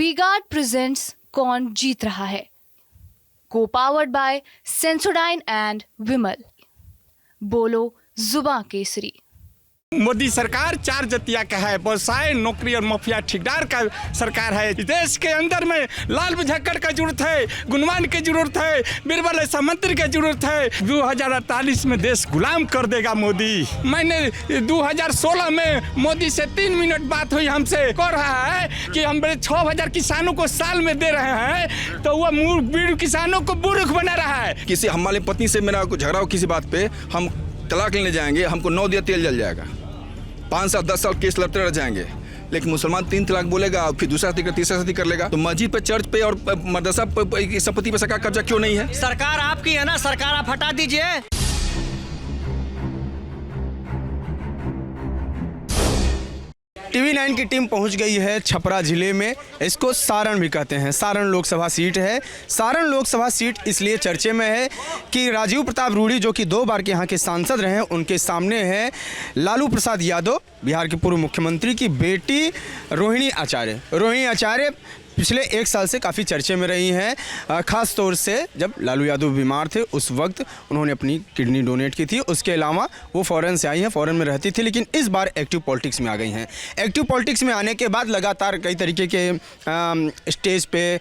V-Guard presents कौन जीत रहा है, को पावर्ड बाय सेंसोडाइन एंड विमल। बोलो जुबां केसरी। मोदी सरकार चार जतिया का है, व्यवसाय नौकरी और माफिया ठेकेदार का सरकार है। देश के अंदर में लाल बुझक्कड़ का जरूरत है, गुणवान की जरूरत है, बीरबल ऐसा मंत्री की जरूरत है। 2048 में देश गुलाम कर देगा मोदी। मैंने 2016 में मोदी से 3 मिनट बात हुई, हमसे कह रहा है कि हम 6000 किसानों को साल में दे रहे हैं, तो वह किसानों को मूर्ख बना रहा है। किसी हमारी पत्नी से मेरा कुछ झगड़ा हो किसी बात पे, हम तलाक लेने जाएंगे, हमको 9 दिया तेल जल जाएगा, 5 साल 10 साल केस लड़ते रह जाएंगे। लेकिन मुसलमान 3 तलाक बोलेगा, फिर दूसरा शादी कर, तीसरा शादी कर लेगा। तो मस्जिद पे, चर्च पे और मदरसा संपत्ति पे सरकार कब्जा क्यों नहीं है? सरकार आपकी है ना, सरकार आप हटा दीजिए। टीवी 9 की टीम पहुंच गई है छपरा जिले में। इसको सारण भी कहते हैं। सारण लोकसभा सीट है। सारण लोकसभा सीट इसलिए चर्चे में है कि राजीव प्रताप रूडी, जो कि 2 बार के यहाँ के सांसद रहे हैं, उनके सामने है लालू प्रसाद यादव, बिहार के पूर्व मुख्यमंत्री की बेटी रोहिणी आचार्य। रोहिणी आचार्य पिछले 1 साल से काफ़ी चर्चे में रही हैं। ख़ास तौर से जब लालू यादव बीमार थे उस वक्त उन्होंने अपनी किडनी डोनेट की थी। उसके अलावा वो फॉरेन से आई हैं, फॉरेन में रहती थी, लेकिन इस बार एक्टिव पॉलिटिक्स में आ गई हैं। एक्टिव पॉलिटिक्स में आने के बाद लगातार कई तरीके के स्टेज पे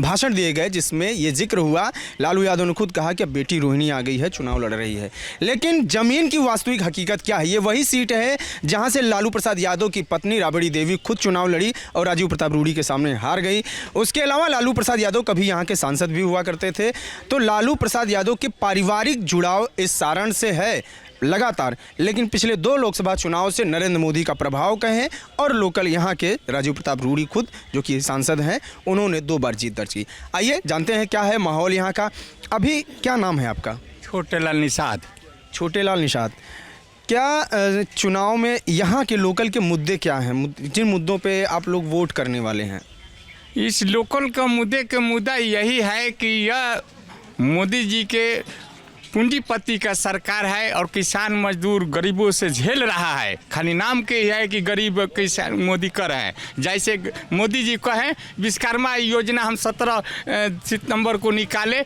भाषण दिए गए, जिसमें ये जिक्र हुआ, लालू यादव ने खुद कहा कि बेटी रोहिणी आ गई है, चुनाव लड़ रही है। लेकिन ज़मीन की वास्तविक हकीकत क्या है? ये वही सीट है जहाँ से लालू प्रसाद यादव की पत्नी राबड़ी देवी खुद चुनाव लड़ी और राजीव प्रताप रूडी के सामने हार गई। उसके अलावा लालू प्रसाद यादव कभी यहाँ के सांसद भी हुआ करते थे। तो लालू प्रसाद यादव के पारिवारिक जुड़ाव इस सारण से है लगातार। लेकिन पिछले 2 लोकसभा चुनाव से नरेंद्र मोदी का प्रभाव कहें और लोकल यहाँ के राजीव प्रताप रूडी खुद, जो कि सांसद हैं, उन्होंने 2 बार जीत दर्ज की। आइए जानते हैं क्या है माहौल यहाँ का। अभी क्या नाम है आपका? छोटेलाल निषाद। छोटेलाल निषाद, क्या चुनाव में यहाँ के लोकल के मुद्दे क्या हैं, जिन मुद्दों पे आप लोग वोट करने वाले हैं? इस लोकल का मुद्दा यही है कि यह मोदी जी के पूंजीपति का सरकार है और किसान मजदूर गरीबों से झेल रहा है। खाली नाम के ही है कि गरीब किसान मोदी कर रहे हैं। जैसे मोदी जी कहें विश्वकर्मा योजना हम 17 सितंबर को निकाले,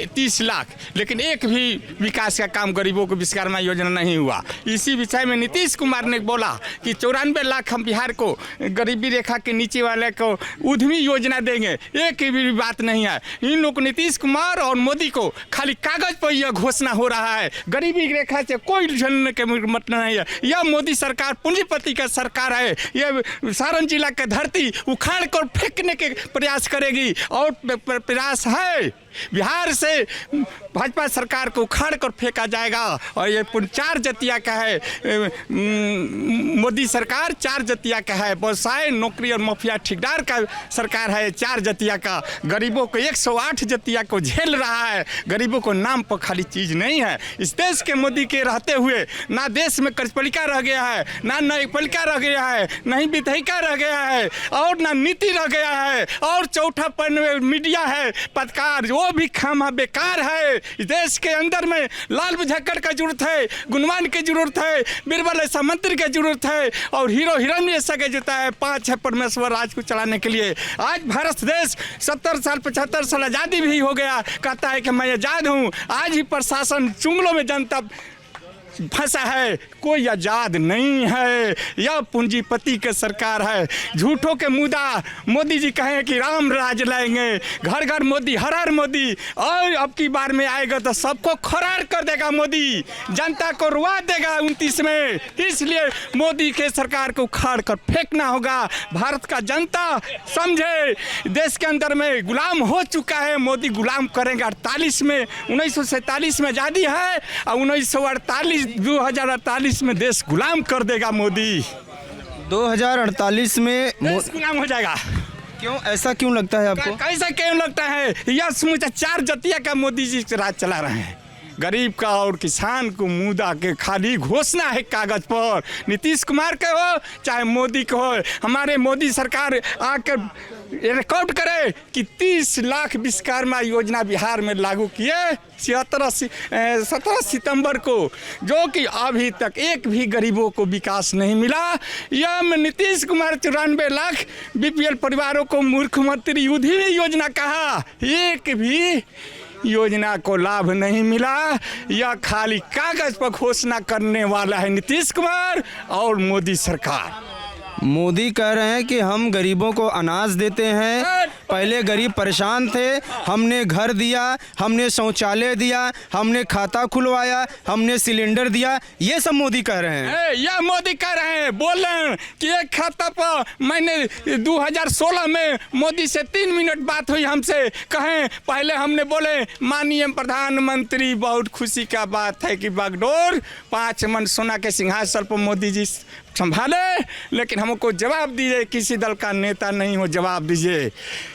30 लाख, लेकिन एक भी विकास का काम गरीबों को विश्वकर्मा योजना नहीं हुआ। इसी विषय में नीतीश कुमार ने बोला कि 94 लाख हम बिहार को गरीबी रेखा के नीचे वाले को उद्यमी योजना देंगे। एक भी बात नहीं है। इन लोग नीतीश कुमार और मोदी को खाली कागज पर यह घोषणा हो रहा है, गरीबी रेखा से कोई झेलने के मतलब नहीं है। यह मोदी सरकार पूंजीपति का सरकार है। यह सारण जिला का धरती उखाड़ कर फेंकने के प्रयास करेगी और प्रयास है। बिहार से भाजपा सरकार को उखाड़ कर फेंका जाएगा और ये 4 जतिया का है। मोदी सरकार 4 जतिया का है, व्यवसाय नौकरी और माफिया ठेकेदार का सरकार है। 4 जतिया का गरीबों को 108 जतिया को झेल रहा है। गरीबों को नाम पर खाली चीज़ नहीं है। इस देश के मोदी के रहते हुए ना देश में कर्जपालिका रह गया है, ना न्यायपालिका रह गया है, ना ही विधायिका रह गया है और ना नीति रह गया है और चौथा मीडिया है, पत्रकार, वो भी खामा बेकार है। इस देश के अंदर में लाल बुझक्कड़ का जरूरत है, गुणवान की जरूरत है, बीरबल ऐसा मंत्री की जरूरत है और हीरो हीरोइन ऐसा की जरूरत है। 5 है परमेश्वर राज को चलाने के लिए। आज भारत देश 70 साल 75 साल आज़ादी भी हो गया, कहता है कि मैं आज़ाद हूँ। आज ही प्रशासन चुंगलों में जनता फंसा है, कोई आज़ाद नहीं है। यह पूंजीपति के सरकार है। झूठों के मुद्दा मोदी जी कहें कि राम राज लाएंगे, घर घर मोदी, हर हर मोदी, और अब की बार में आएगा तो सबको खरार कर देगा मोदी, जनता को रुआ देगा 29 में। इसलिए मोदी के सरकार को उखाड़ कर फेंकना होगा। भारत का जनता समझे, देश के अंदर में गुलाम हो चुका है। मोदी गुलाम करेंगे 48 में। 1947 में आज़ादी है और 2048 में देश गुलाम कर देगा मोदी। 2048 में देश गुलाम हो जाएगा। क्यों, ऐसा क्यों लगता है आपको? कैसा क्यों लगता है? यह समझा 4 जतिया का मोदी जी राज चला रहे हैं। गरीब का और किसान को मुद्दा के खाली घोषणा है कागज पर। नीतीश कुमार के हो चाहे मोदी के हो, हमारे मोदी सरकार आकर रिकॉर्ड करे कि 30 लाख विश्वकर्मा योजना बिहार में लागू किए 17 सितंबर को, जो कि अभी तक एक भी गरीबों को विकास नहीं मिला। यह नीतीश कुमार 94 लाख बीपीएल परिवारों को मुख्यमंत्री उद्यमी योजना कहा, एक भी योजना को लाभ नहीं मिला। यह खाली कागज पर घोषणा करने वाला है नीतीश कुमार और मोदी सरकार। मोदी कह रहे हैं कि हम गरीबों को अनाज देते हैं, पहले गरीब परेशान थे, हमने घर दिया, हमने शौचालय दिया, हमने खाता खुलवाया, हमने सिलेंडर दिया, ये सब मोदी कह रहे हैं। यह मोदी कह रहे हैं, बोल रहे हैं कि एक खाता पर मैंने 2016 में मोदी से 3 मिनट बात हुई हमसे, कहें पहले हमने बोले माननीय प्रधानमंत्री बहुत खुशी का बात है कि बागडोर 5 मन सोना के सिंहासन पर मोदी जी संभाले, लेकिन हमको जवाब दीजिए, किसी दल का नेता नहीं हो, जवाब दीजिए।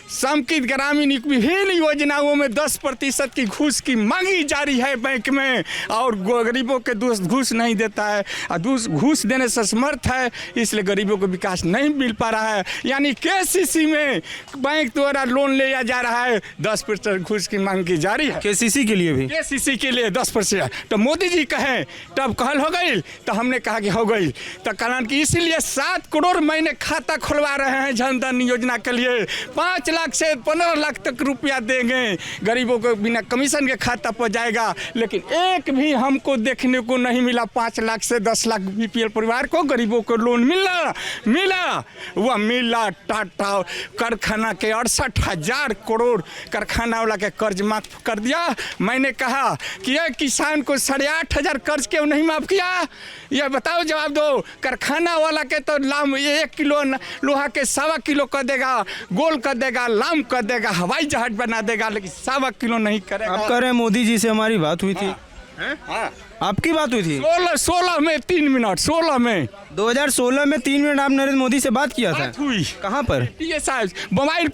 समेकित ग्रामीण विभिन्न योजनाओं में 10% की घूस की मांगी जारी है बैंक में, और गरीबों के घूस नहीं देता है, घूस देने से समर्थ है, इसलिए गरीबों को विकास नहीं मिल पा रहा है। यानी केसीसी में बैंक द्वारा लोन लिया जा रहा है, 10% घूस की मांग की जारी है। केसीसी के लिए भी, केसीसी के लिए 10%। तो मोदी जी कहें तब कहल हो गई, तो हमने कहा कि हो गई, तो कारण कि इसीलिए 7 करोड़ महीने खाता खुलवा रहे हैं जनधन योजना के लिए। 5 लाख से 15 लाख तक रुपया देंगे, गरीबों को बिना कमीशन के खाता पर जाएगा, लेकिन एक भी हमको देखने को नहीं मिला 5 लाख से 10 लाख बीपीएल परिवार को गरीबों को लोन मिला। वह मिला टाटा कारखाना के 68,000 करोड़ कारखाना वाला के कर्ज माफ कर दिया। मैंने कहा कि यह किसान को 8,500 कर्ज क्यों नहीं माफ किया, यह बताओ, जवाब दो। कारखाना वाला के तो लाम 1 किलो लोहा के 1.25 किलो कर देगा, गोल कर देगा, लाम कर देगा, हवाई जहाज बना देगा, लेकिन 1.25 किलो नहीं करेगा। आप कह रहे हैं मोदी जी से हमारी बात हुई थी? हाँ। आपकी बात हुई थी? 16 में 3 मिनट, 16 में 2016 में 3 मिनट आप नरेंद्र मोदी से बात किया था? बात हुई। कहाँ पर? ये साहब मोबाइल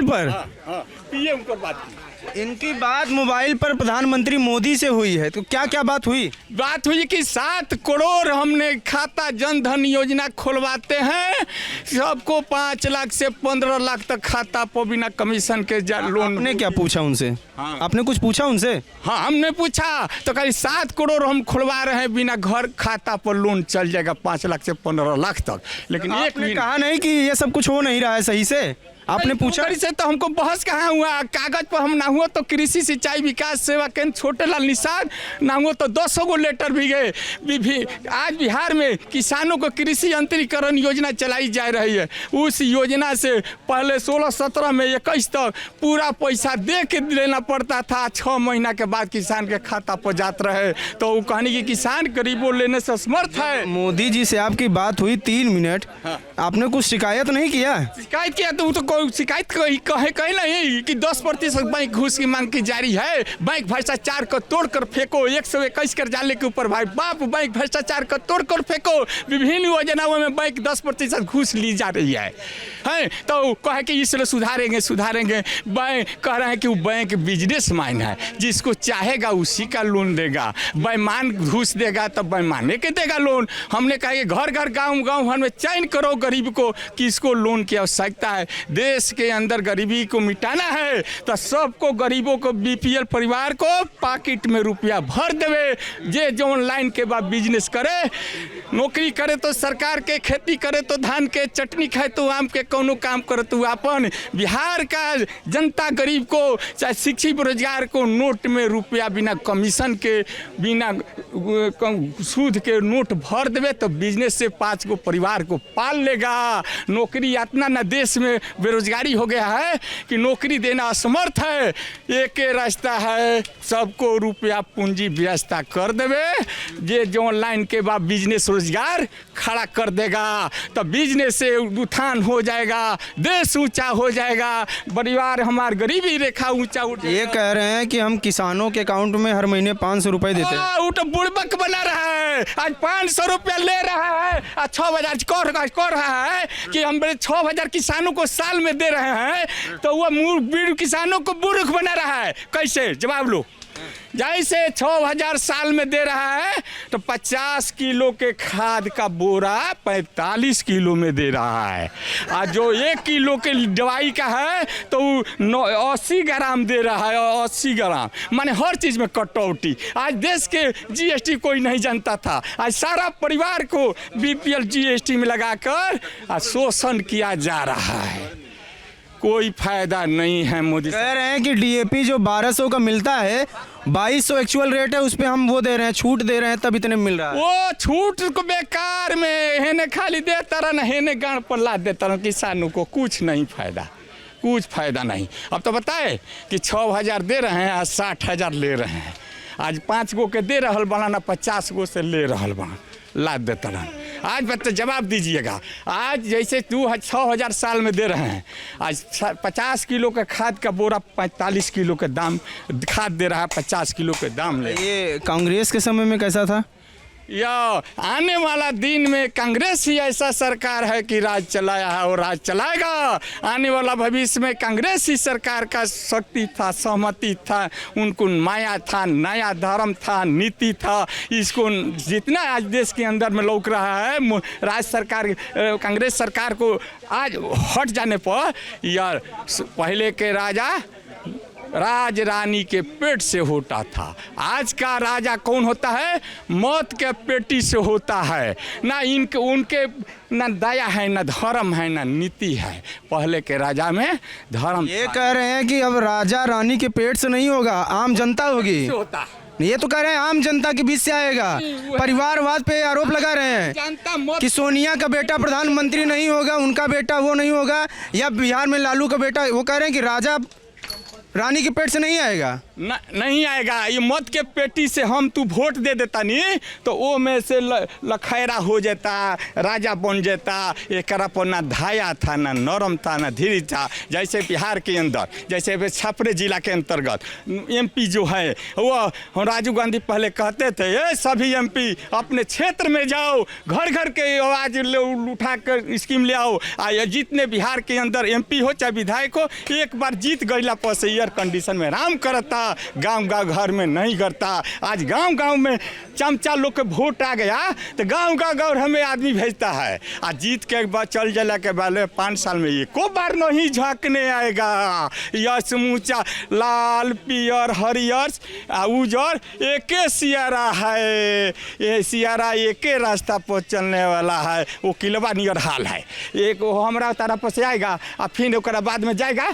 पर पीएम को बात की। इनकी बात मोबाइल पर प्रधानमंत्री मोदी से हुई है, तो क्या क्या बात हुई? बात हुई कि 7 करोड़ हमने खाता जनधन योजना खुलवाते हैं, सबको 5 लाख से 15 लाख तक खाता पर बिना कमीशन के लोन। आपने क्या पूछा उनसे? हाँ। आपने कुछ पूछा उनसे? हाँ, हमने पूछा तो कहीं 7 करोड़ हम खुलवा रहे हैं, बिना घर खाता पर लोन चल जाएगा 5 लाख से 15 लाख तक, लेकिन एक आपने भी कहा नहीं कि ये सब कुछ हो नहीं रहा है सही से? आपने पूछा से तो हमको बहस कहाँ हुआ, कागज पर हम ना हुआ तो कृषि सिंचाई विकास सेवा केंद्र छोटेलाल निषाद, ना हुआ तो 200 गो लेटर भी गए। आज बिहार में किसानों को कृषि यंत्रीकरण योजना चलाई जा रही है, उस योजना से पहले 16-17 में 21 तक पूरा पैसा दे के लेना पड़ता था, 6 महीना के बाद किसान के खाता पर जात रहे, तो वो कहने की किसान गरीबों लेने से समर्थ है। मोदी जी से आपकी बात हुई 3 मिनट, आपने कुछ शिकायत नहीं किया? शिकायत किया तो कोई शिकायत कहीं नहीं कि 10% बैंक घूस की मांग की जारी है। बैंक भ्रष्टाचार को तोड़कर फेंको, 121 कर जाले के ऊपर भाई बाप, बैंक भ्रष्टाचार को तोड़कर फेंको। विभिन्न योजनाओं में बैंक 10% घूस ली जा रही है, तो कहे कि इसलिए सुधारेंगे। बैंक कह रहे हैं कि वो बैंक बिजनेसमैन है, जिसको चाहेगा उसी का लोन देगा, बेईमान घूस देगा तो बेईमाने के देगा लोन। हमने कहा कि घर घर गाँव भर में चयन करो गरीब को, किसको लोन की आवश्यकता है, देश के अंदर गरीबी को मिटाना है तो सबको गरीबों को बीपीएल परिवार को पॉकेट में रुपया भर देवे। जे जो ऑनलाइन के बाद बिजनेस करे, नौकरी करे तो सरकार के, खेती करे तो धान के, चटनी खाए तो आम के, कोनो काम करे तो अपन। बिहार का जनता गरीब को चाहे शिक्षित रोजगार को नोट में रुपया बिना कमीशन के, बिना सूद के नोट भर देवे तो बिजनेस से 5 गो परिवार को पाल लेगा। नौकरी इतना न देश में बेरोजगारी हो गया है कि नौकरी देना असमर्थ है। एक रास्ता है, सबको रुपया पूंजी व्यवस्था कर देवे, जे जो ऑनलाइन के बाद बिजनेस रोजगार खड़ा कर देगा तो बिजनेस से उत्थान हो जाएगा, देश ऊंचा हो जाएगा, परिवार हमार गरीबी रेखा ऊंचा उठ। ये कह रहे हैं कि हम किसानों के अकाउंट में हर महीने 500 रुपए देते हैं। वो तो बुड़बक बना रहा है, आज 500 रुपया ले रहा है, 6,000 कह रहा है कि हम 6,000 किसानों को साल में दे रहे हैं, तो वह किसानों को मूर्ख बना रहा है। कैसे, जवाब लो। जैसे 6000 साल में दे रहा है तो 50 किलो के खाद का बोरा 45 किलो में दे रहा है। और जो 1 किलो के दवाई का है तो 80 ग्राम दे रहा है, 80 ग्राम, माने हर चीज़ में कटौती। आज देश के जीएसटी कोई नहीं जानता था, आज सारा परिवार को बीपीएल जीएसटी में लगाकर शोषण किया जा रहा है। कोई फायदा नहीं है मोदी। कह रहे हैं कि डीएपी जो 1200 का मिलता है 2200 एक्चुअल रेट है, उस पे हम वो दे रहे हैं, छूट दे रहे हैं, तब इतने मिल रहा है। वो छूट को बेकार में हेने खाली देता रहा ना, हेने गांड पर लाद देता रहा, किसानों को कुछ नहीं फायदा, कुछ फायदा नहीं। अब तो बताए कि 6000 दे रहे हैं, आज 60,000 ले रहे हैं। आज 5 गो के दे रहल बना ना 50 गो से ले रहल बना, लाद देता रहा। आज बच्चे जवाब दीजिएगा। आज जैसे 6000 साल में दे रहे हैं, आज 50 किलो का खाद का बोरा 45 किलो का दाम खाद दे रहा है, 50 किलो के दाम ले। ये कांग्रेस के समय में कैसा था? या आने वाला दिन में कांग्रेस ही ऐसा सरकार है कि राज चलाया है और राज चलाएगा। आने वाला भविष्य में कांग्रेस ही सरकार का शक्ति था, सहमति था, उनको माया था, नया धर्म था, नीति था। इसको जितना आज देश के अंदर में लौक रहा है, राज्य सरकार कांग्रेस सरकार को आज हट जाने पर, यार पहले के राजा राज रानी के पेट से होता था, आज का राजा कौन होता है? मौत के पेटी से होता है। ना इनके उनके ना दया है, ना धर्म है, ना नीति है। पहले के राजा में धर्म। ये कह रहे हैं कि अब राजा रानी के पेट से नहीं होगा, आम जनता होगी। होता ये तो कह रहे हैं आम जनता के बीच से आएगा। परिवारवाद पे आरोप लगा रहे हैं कि सोनिया का बेटा प्रधानमंत्री नहीं होगा, उनका बेटा वो नहीं होगा, या बिहार में लालू का बेटा, वो कह रहे हैं कि राजा रानी के पेट से नहीं आएगा। नहीं आएगा। ये मौत के पेटी से हम तू वोट दे देता नहीं तो वो में से लखैरा हो जाता, राजा बन जाता। एक पर ना धाया था, ना नरम था, ना धीरे था। जैसे बिहार के अंदर, जैसे छपरे जिला के अंतर्गत एमपी जो है वो राजीव गांधी पहले कहते थे, ये सभी एमपी अपने क्षेत्र में जाओ, घर घर के आवाज उठा कर स्कीम ले आओ। जितने बिहार के अंदर एमपी हो चाहे विधायक हो, एक बार जीत गईला पर से एयर कंडीशन में आराम करता, गांव गांव घर में नहीं करता। आज गांव गांव में चमचा लोग के वोट आ गया तो गांव गांव हमें आदमी भेजता है। आज जीत के बाद चल जाला के बाद 5 साल में एको बार नहीं झांकने आएगा। यह समूचा लाल पियर हरियर उजर एके सियारा है, ये सियारा एके रास्ता पर चलने वाला है। वो किलवा नियर हाल है, एक हमारा तरफ से आएगा और फिर ओकरा बाद में जाएगा।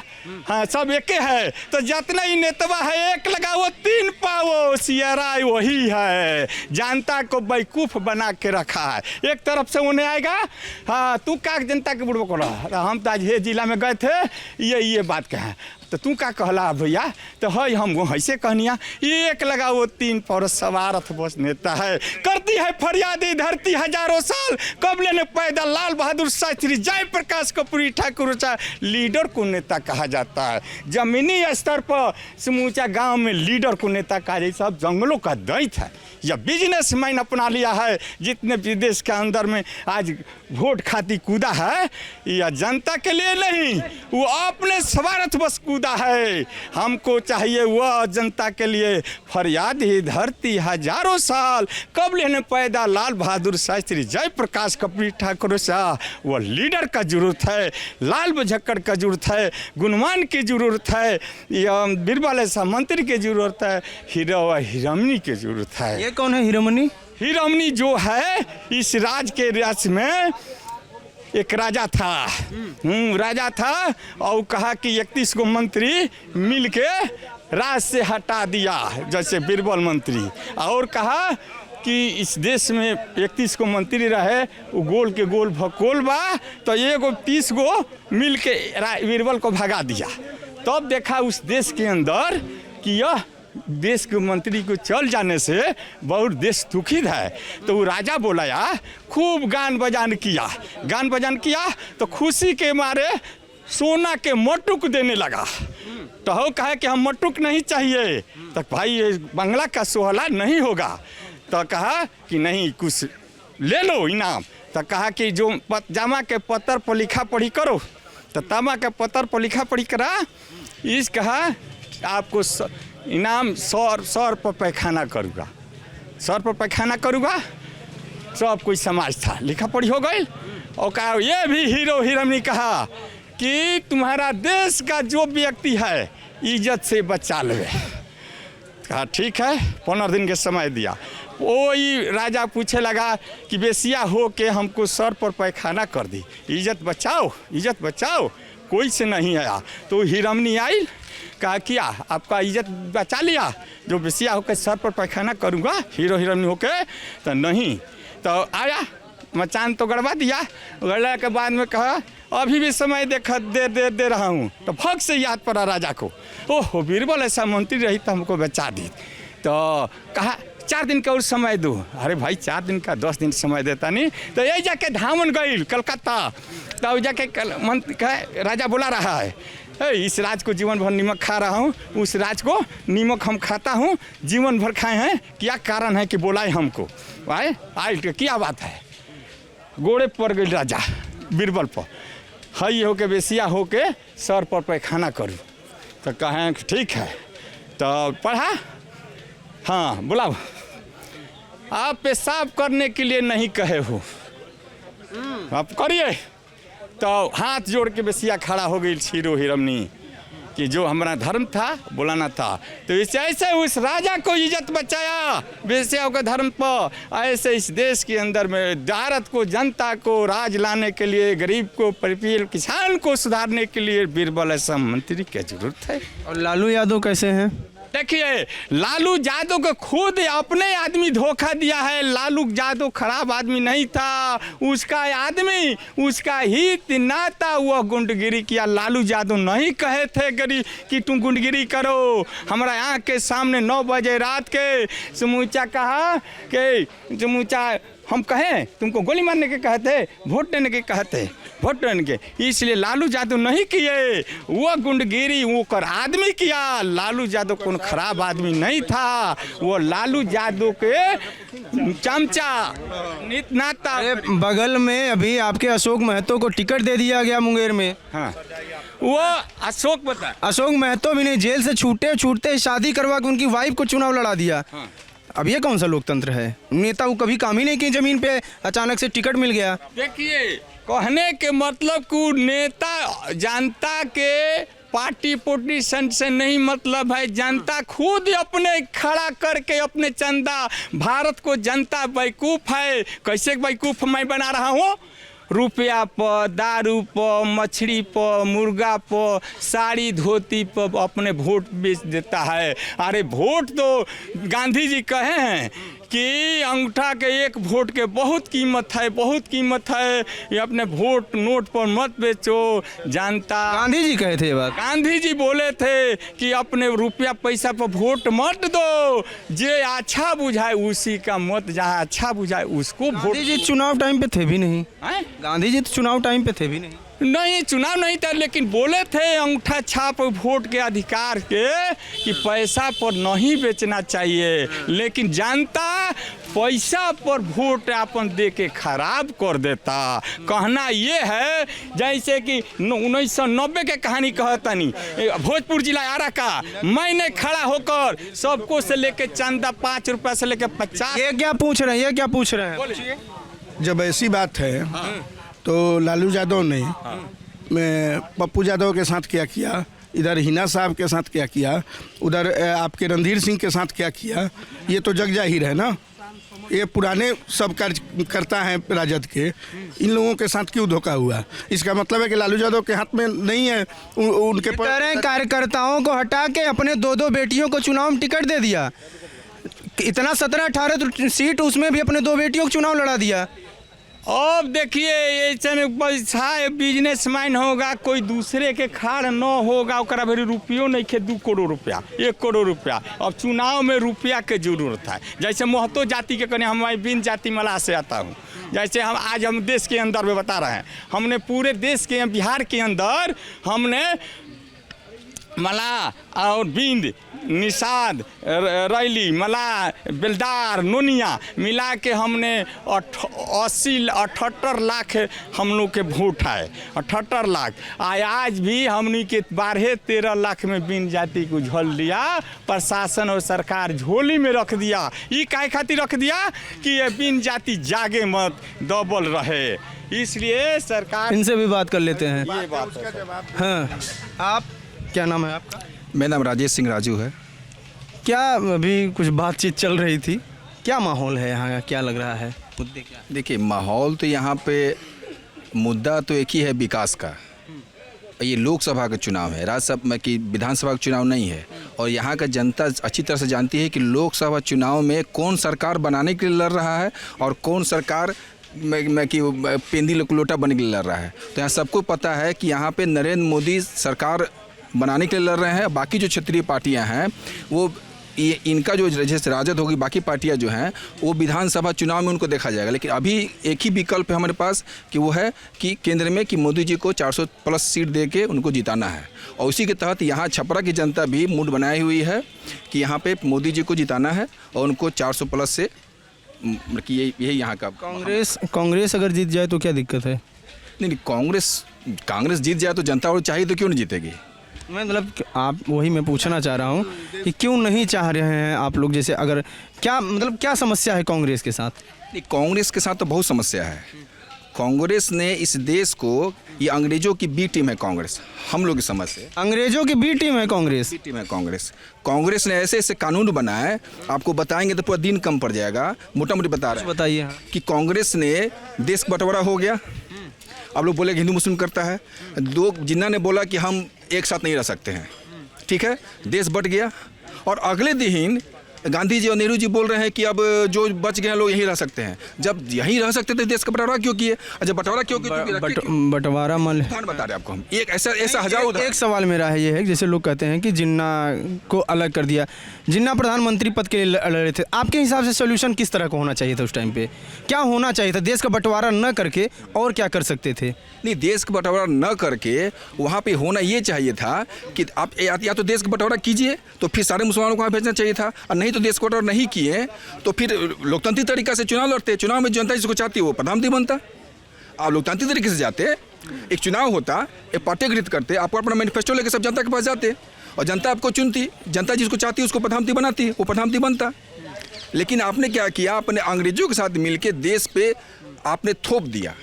हाँ, सब एके है। तो जितना ही नेतवा है, एक लगाओ 3 पाओ, सियारा वही है। जनता को बेवकूफ बना के रखा है। एक तरफ से उन्हें आएगा, हाँ तू का जनता के बुढ़ो को, हम तो आज ये जिला में गए थे, ये बात कहें तो तू का कहला भैया, तो है हम ऐसे कहनिया। एक लगाओ 3 पर सवारथ बस नेता है, करती है फरियादी धरती हजारों साल, कब लेने पैदा लाल बहादुर शास्त्री, जयप्रकाश कपूरी ठाकुर लीडर को नेता कहा जाता है। जमीनी स्तर पर समूचा गांव में लीडर को नेता कहा जाए। सब जंगलों का दैत है, यह बिजनेसमैन अपना लिया है। जितने विदेश के अंदर में आज वोट खाती कूदा है, यह जनता के लिए नहीं, वो अपने स्वार्थ बस कूदा है। हमको चाहिए वह जनता के लिए फरियाद ही धरती हजारों साल, कब लेने पैदा लाल बहादुर शास्त्री, जयप्रकाश कपूरी ठाकुर शाह। वह लीडर का जरूरत है, लाल बझक्कड़ का जरूरत है, गुणवान की जरूरत है, बीरबल ऐसा मंत्री की जरूरत है, हिरमनी की जरूरत है। ये कौन है हिरमनी? हिरमनी जो है इस राज के राज्य में एक राजा था। राजा था और कहा कि 31 को मंत्री मिल के राज से हटा दिया, जैसे बीरबल मंत्री, और कहा कि इस देश में 31 को मंत्री रहे, वो गोल के गोल भकोल बा, तो 30 गो मिल के बीरबल को भगा दिया। तब देखा उस देश के अंदर कि यह देश के मंत्री को चल जाने से बहुत देश दुखित है। तो वो राजा बोला यार, खूब गान बजान किया तो खुशी के मारे सोना के मटुक देने लगा। तो हो कहा कि हम मटुक नहीं चाहिए, तो भाई ये बंगला का सोहला नहीं होगा। तो कहा कि नहीं कुछ ले लो इनाम। तो कहा कि जो जामा के पत्थर पर लिखा पढ़ी करो, तो तामा के पत्थर पर लिखा पढ़ी करा। इस कहा आपको इनाम 100 रुपये पैखाना करूँगा, 100 रुपये पैखाना करूँगा। सब कोई समाज था, लिखा पढ़ी हो गई। और कहा ये भी हीरो हीरोइन ने कहा कि तुम्हारा देश का जो व्यक्ति है इज्जत से बचा ले। कहा ठीक है, 15 दिन के समय दिया। वही राजा पूछे लगा कि बेसिया हो के हमको 100 पर पैखाना कर दी, इज्जत बचाओ, इज्जत बचाओ। कोई से नहीं आया तो हिरमनी आई, कहा किया आपका इज्जत बचा लिया, जो बेसिया होकर 100 पर पैखाना करूँगा हीरो हीरोइन होके, तो नहीं। तो आया मचान तो गड़वा दिया, गड़ने के बाद में कहा अभी भी समय दे रहा हूँ। तो भग से याद पड़ा राजा को, ओह बीरबल ऐसा मंत्री रही तो हमको बचा दी। तो कहा 4 दिन का और समय दो। अरे भाई 4 दिन का 10 दिन समय देता नहीं। तो यही जाके धामन गई कलकत्ता। तो जाके राजा बुला रहा है, इस राज को जीवन भर नीमक खा रहा हूँ, उस राज को नीमक हम खाता हूँ, जीवन भर खाए हैं, क्या कारण है कि बुलाए हमको? आए क्या बात है? गोड़े पड़ गई राजा बीरबल पर, हई होके बेसिया होके 100 पर पैखाना करूँ। तो कहें ठीक है। तो पढ़ा, हाँ बुलाओ। आप पेशाब करने के लिए नहीं कहे हो, आप करिए। तो हाथ जोड़ के बेसिया खड़ा हो गई हीरो हीरोइनी कि जो हमारा धर्म था बुलाना था। तो ऐसे उस राजा को इज्जत बचाया बेसिया का धर्म पर। ऐसे इस देश के अंदर में भारत को, जनता को राज लाने के लिए, गरीब को, पीड़ित किसान को सुधारने के लिए बीरबल ऐसा मंत्री की जरूरत है। और लालू यादव कैसे हैं? देखिए लालू यादव को खुद अपने आदमी धोखा दिया है। लालू यादव खराब आदमी नहीं था, उसका आदमी, उसका हित नाता, वह गुंडगिरी किया। लालू यादव नहीं कहे थे गरीब कि तुम गुंडगिरी करो, हमारा आँख के सामने 9 बजे रात के समूचा कहा कि समूचा हम कहें तुमको गोली मारने के कहते, वोट देने के कहते, वोट देने के। इसलिए लालू यादव नहीं किए, वो गुंडगिरी वो कर आदमी किया। लालू यादव कौन खराब आदमी नहीं था, वो लालू यादव के चमचा नाता। बगल में अभी आपके अशोक महतो को टिकट दे दिया गया मुंगेर में। हाँ वो अशोक बता, अशोक महतो भी नहीं, जेल से छूटते शादी करवा के उनकी वाइफ को चुनाव लड़ा दिया। हाँ। अब ये कौन सा लोकतंत्र है? नेता को कभी काम ही नहीं की, जमीन पे अचानक से टिकट मिल गया। देखिए कहने के मतलब को नेता जनता के पार्टी पोलिटिशियन से नहीं मतलब है। जनता खुद अपने खड़ा करके अपने चंदा, भारत को जनता बेवकूफ़ है। कैसे बेवकूफ़ मैं बना रहा हूँ? रुपया पर, दारू पर, मछली पर, मुर्गा पर, साड़ी धोती पर अपने वोट बेच देता है। अरे वोट तो गांधी जी कहे हैं कि अंगूठा के एक वोट के बहुत कीमत है, बहुत कीमत है। ये अपने वोट नोट पर मत बेचो। जनता, गांधी जी कहे थे ये बात? गांधी जी बोले थे कि अपने रुपया पैसा पर वोट मत दो, जे अच्छा बुझाए उसी का मत, जहाँ अच्छा बुझाए उसको वोट। गांधी जी चुनाव टाइम पे थे भी नहीं। हैं? गांधी जी तो चुनाव टाइम पे थे भी नहीं। नहीं चुनाव नहीं था, लेकिन बोले थे अंगूठा छाप वोट के अधिकार के कि पैसा पर नहीं बेचना चाहिए। लेकिन जनता पैसा पर वोट अपन दे के खराब कर देता। कहना ये है जैसे कि 1990 के कहानी कहतनी, भोजपुर जिला आरा का मैंने खड़ा होकर सबको से लेके चंदा 5 रुपया से लेके 50। ये क्या पूछ रहे हैं, ये क्या पूछ रहे हैं? जब ऐसी बात है तो लालू यादव ने मैं पप्पू यादव के साथ क्या किया, इधर हिना साहब के साथ क्या किया, उधर आपके रणधीर सिंह के साथ क्या किया, ये तो जग जाहिर है ना। ये पुराने सब करता है राजद के, इन लोगों के साथ क्यों धोखा हुआ? इसका मतलब है कि लालू यादव के हाथ में नहीं है। उनके कह रहे हैं कार्यकर्ताओं को हटा के अपने 2 बेटियों को चुनाव में टिकट दे दिया। इतना 17-18 सीट, उसमें भी अपने 2 बेटियों को चुनाव लड़ा दिया। अब देखिए ऐसे में पैसा बिजनेसमैन होगा, कोई दूसरे के खाड़ न होगा, ओकरा भरी रुपयो नहीं खे 2 करोड़ रुपया, 1 करोड़ रुपया। अब चुनाव में रुपया के जरूरत है। जैसे महतो जाति के कने हम बिन जाति मलाह से आता हूँ। जैसे हम देश के अंदर में बता रहे हैं, हमने पूरे देश के बिहार के अंदर हमने मलाह और बिंद निषाद, रैली, मला, बेलदार, नोनिया मिला के हमने 78 लाख हम लोग के वोट है, 78 लाख। आज भी हमनी के 12-13 लाख में बिन जाति को झोल दिया प्रशासन और सरकार, झोली में रख दिया। ये काहे खातिर रख दिया कि ये बिन जाति जागे मत, दबल रहे, इसलिए सरकार। इनसे भी बात कर लेते हैं। ये बात है। हाँ, आप क्या नाम है आपका? मेरा नाम राजेश सिंह राजू है। क्या अभी कुछ बातचीत चल रही थी, क्या माहौल है यहाँ का, क्या लग रहा है, मुद्दे क्या? देखिए, माहौल तो यहाँ पे मुद्दा तो एक ही है, विकास का। ये लोकसभा का चुनाव है, राज्यसभा की विधानसभा का चुनाव नहीं है। और यहाँ का जनता अच्छी तरह से जानती है कि लोकसभा चुनाव में कौन सरकार बनाने के लिए लड़ रहा है और कौन सरकार कि पेंदी लोटा बनने के लिए लड़ रहा है। तो यहाँ सबको पता है कि यहाँ पे नरेंद्र मोदी सरकार बनाने के लिए लड़ रहे हैं। बाकी जो क्षेत्रीय पार्टियाँ हैं वो इनका जो जैसे राजद होगी, बाकी पार्टियां जो हैं वो विधानसभा चुनाव में उनको देखा जाएगा। लेकिन अभी एक ही विकल्प है हमारे पास कि वो है कि केंद्र में कि मोदी जी को 400 प्लस सीट दे के उनको जिताना है। और उसी के तहत यहाँ छपरा की जनता भी मूड बनाई हुई है कि यहाँ पे मोदी जी को जिताना है और उनको 400 प्लस से कि यही यहाँ का। कांग्रेस अगर जीत जाए तो क्या दिक्कत है? नहीं, कांग्रेस जीत जाए तो जनता और चाहिए तो क्यों नहीं जीतेगी? मैं मतलब आप वही मैं पूछना चाह रहा हूँ कि क्यों नहीं चाह रहे हैं आप लोग, जैसे अगर क्या मतलब क्या समस्या है कांग्रेस के साथ? नहीं, कांग्रेस के साथ तो बहुत समस्या है। कांग्रेस ने इस देश को, ये अंग्रेजों की बी टीम है कांग्रेस, हम लोग की समझ से अंग्रेजों की बी टीम है कांग्रेस। बी टीम है कांग्रेस। कांग्रेस ने ऐसे ऐसे कानून बनाए, आपको बताएंगे तो पूरा दिन कम पड़ जाएगा। मोटा मोटी बता रहे हैं, बताइए कि कांग्रेस ने देश का बंटवारा हो गया। अब लोग बोले कि हिंदू मुस्लिम करता है। जिन्ना ने बोला कि हम एक साथ नहीं रह सकते हैं, ठीक है, देश बट गया। और अगले दिन गांधी जी और नेहरू जी बोल रहे हैं कि अब जो बच गए हैं लोग यहीं रह सकते हैं। जब यहीं रह सकते थे देश का बंटवारा क्यों किए? जब बंटवारा क्यों किए? बंटवारा बता रहे आपको हम ऐसा हजारों। एक सवाल मेरा है ये है, जैसे लोग कहते हैं कि जिन्ना को अलग कर दिया, जिन्ना प्रधानमंत्री पद के लिए लड़ रहे थे, आपके हिसाब से सोल्यूशन किस तरह का होना चाहिए था? उस टाइम पे क्या होना चाहिए था? देश का बंटवारा न करके और क्या कर सकते थे? नहीं, देश का बंटवारा न करके वहाँ पे होना ये चाहिए था कि आप या तो देश का बंटवारा कीजिए तो फिर सारे मुसलमानों को वहाँ भेजना चाहिए था, और नहीं तो देश का बंटवारा नहीं किए तो फिर लोकतांत्रिक तरीका से चुनाव लड़ते। चुनाव में जनता जिसको चाहती है वो प्रधानमंत्री बनता। आप लोकतांत्रिक तरीके से जाते, एक चुनाव होता, एक पार्टी गठित करते, आपको अपना मैनिफेस्टो लेकर सब जनता के पास जाते और जनता आपको चुनती। जनता जिसको चाहती है उसको प्रधानमंत्री बनाती, वो प्रधानमंत्री बनता। लेकिन आपने क्या किया? अपने अंग्रेजों के साथ मिलकर देश पे आपने थोप दिया,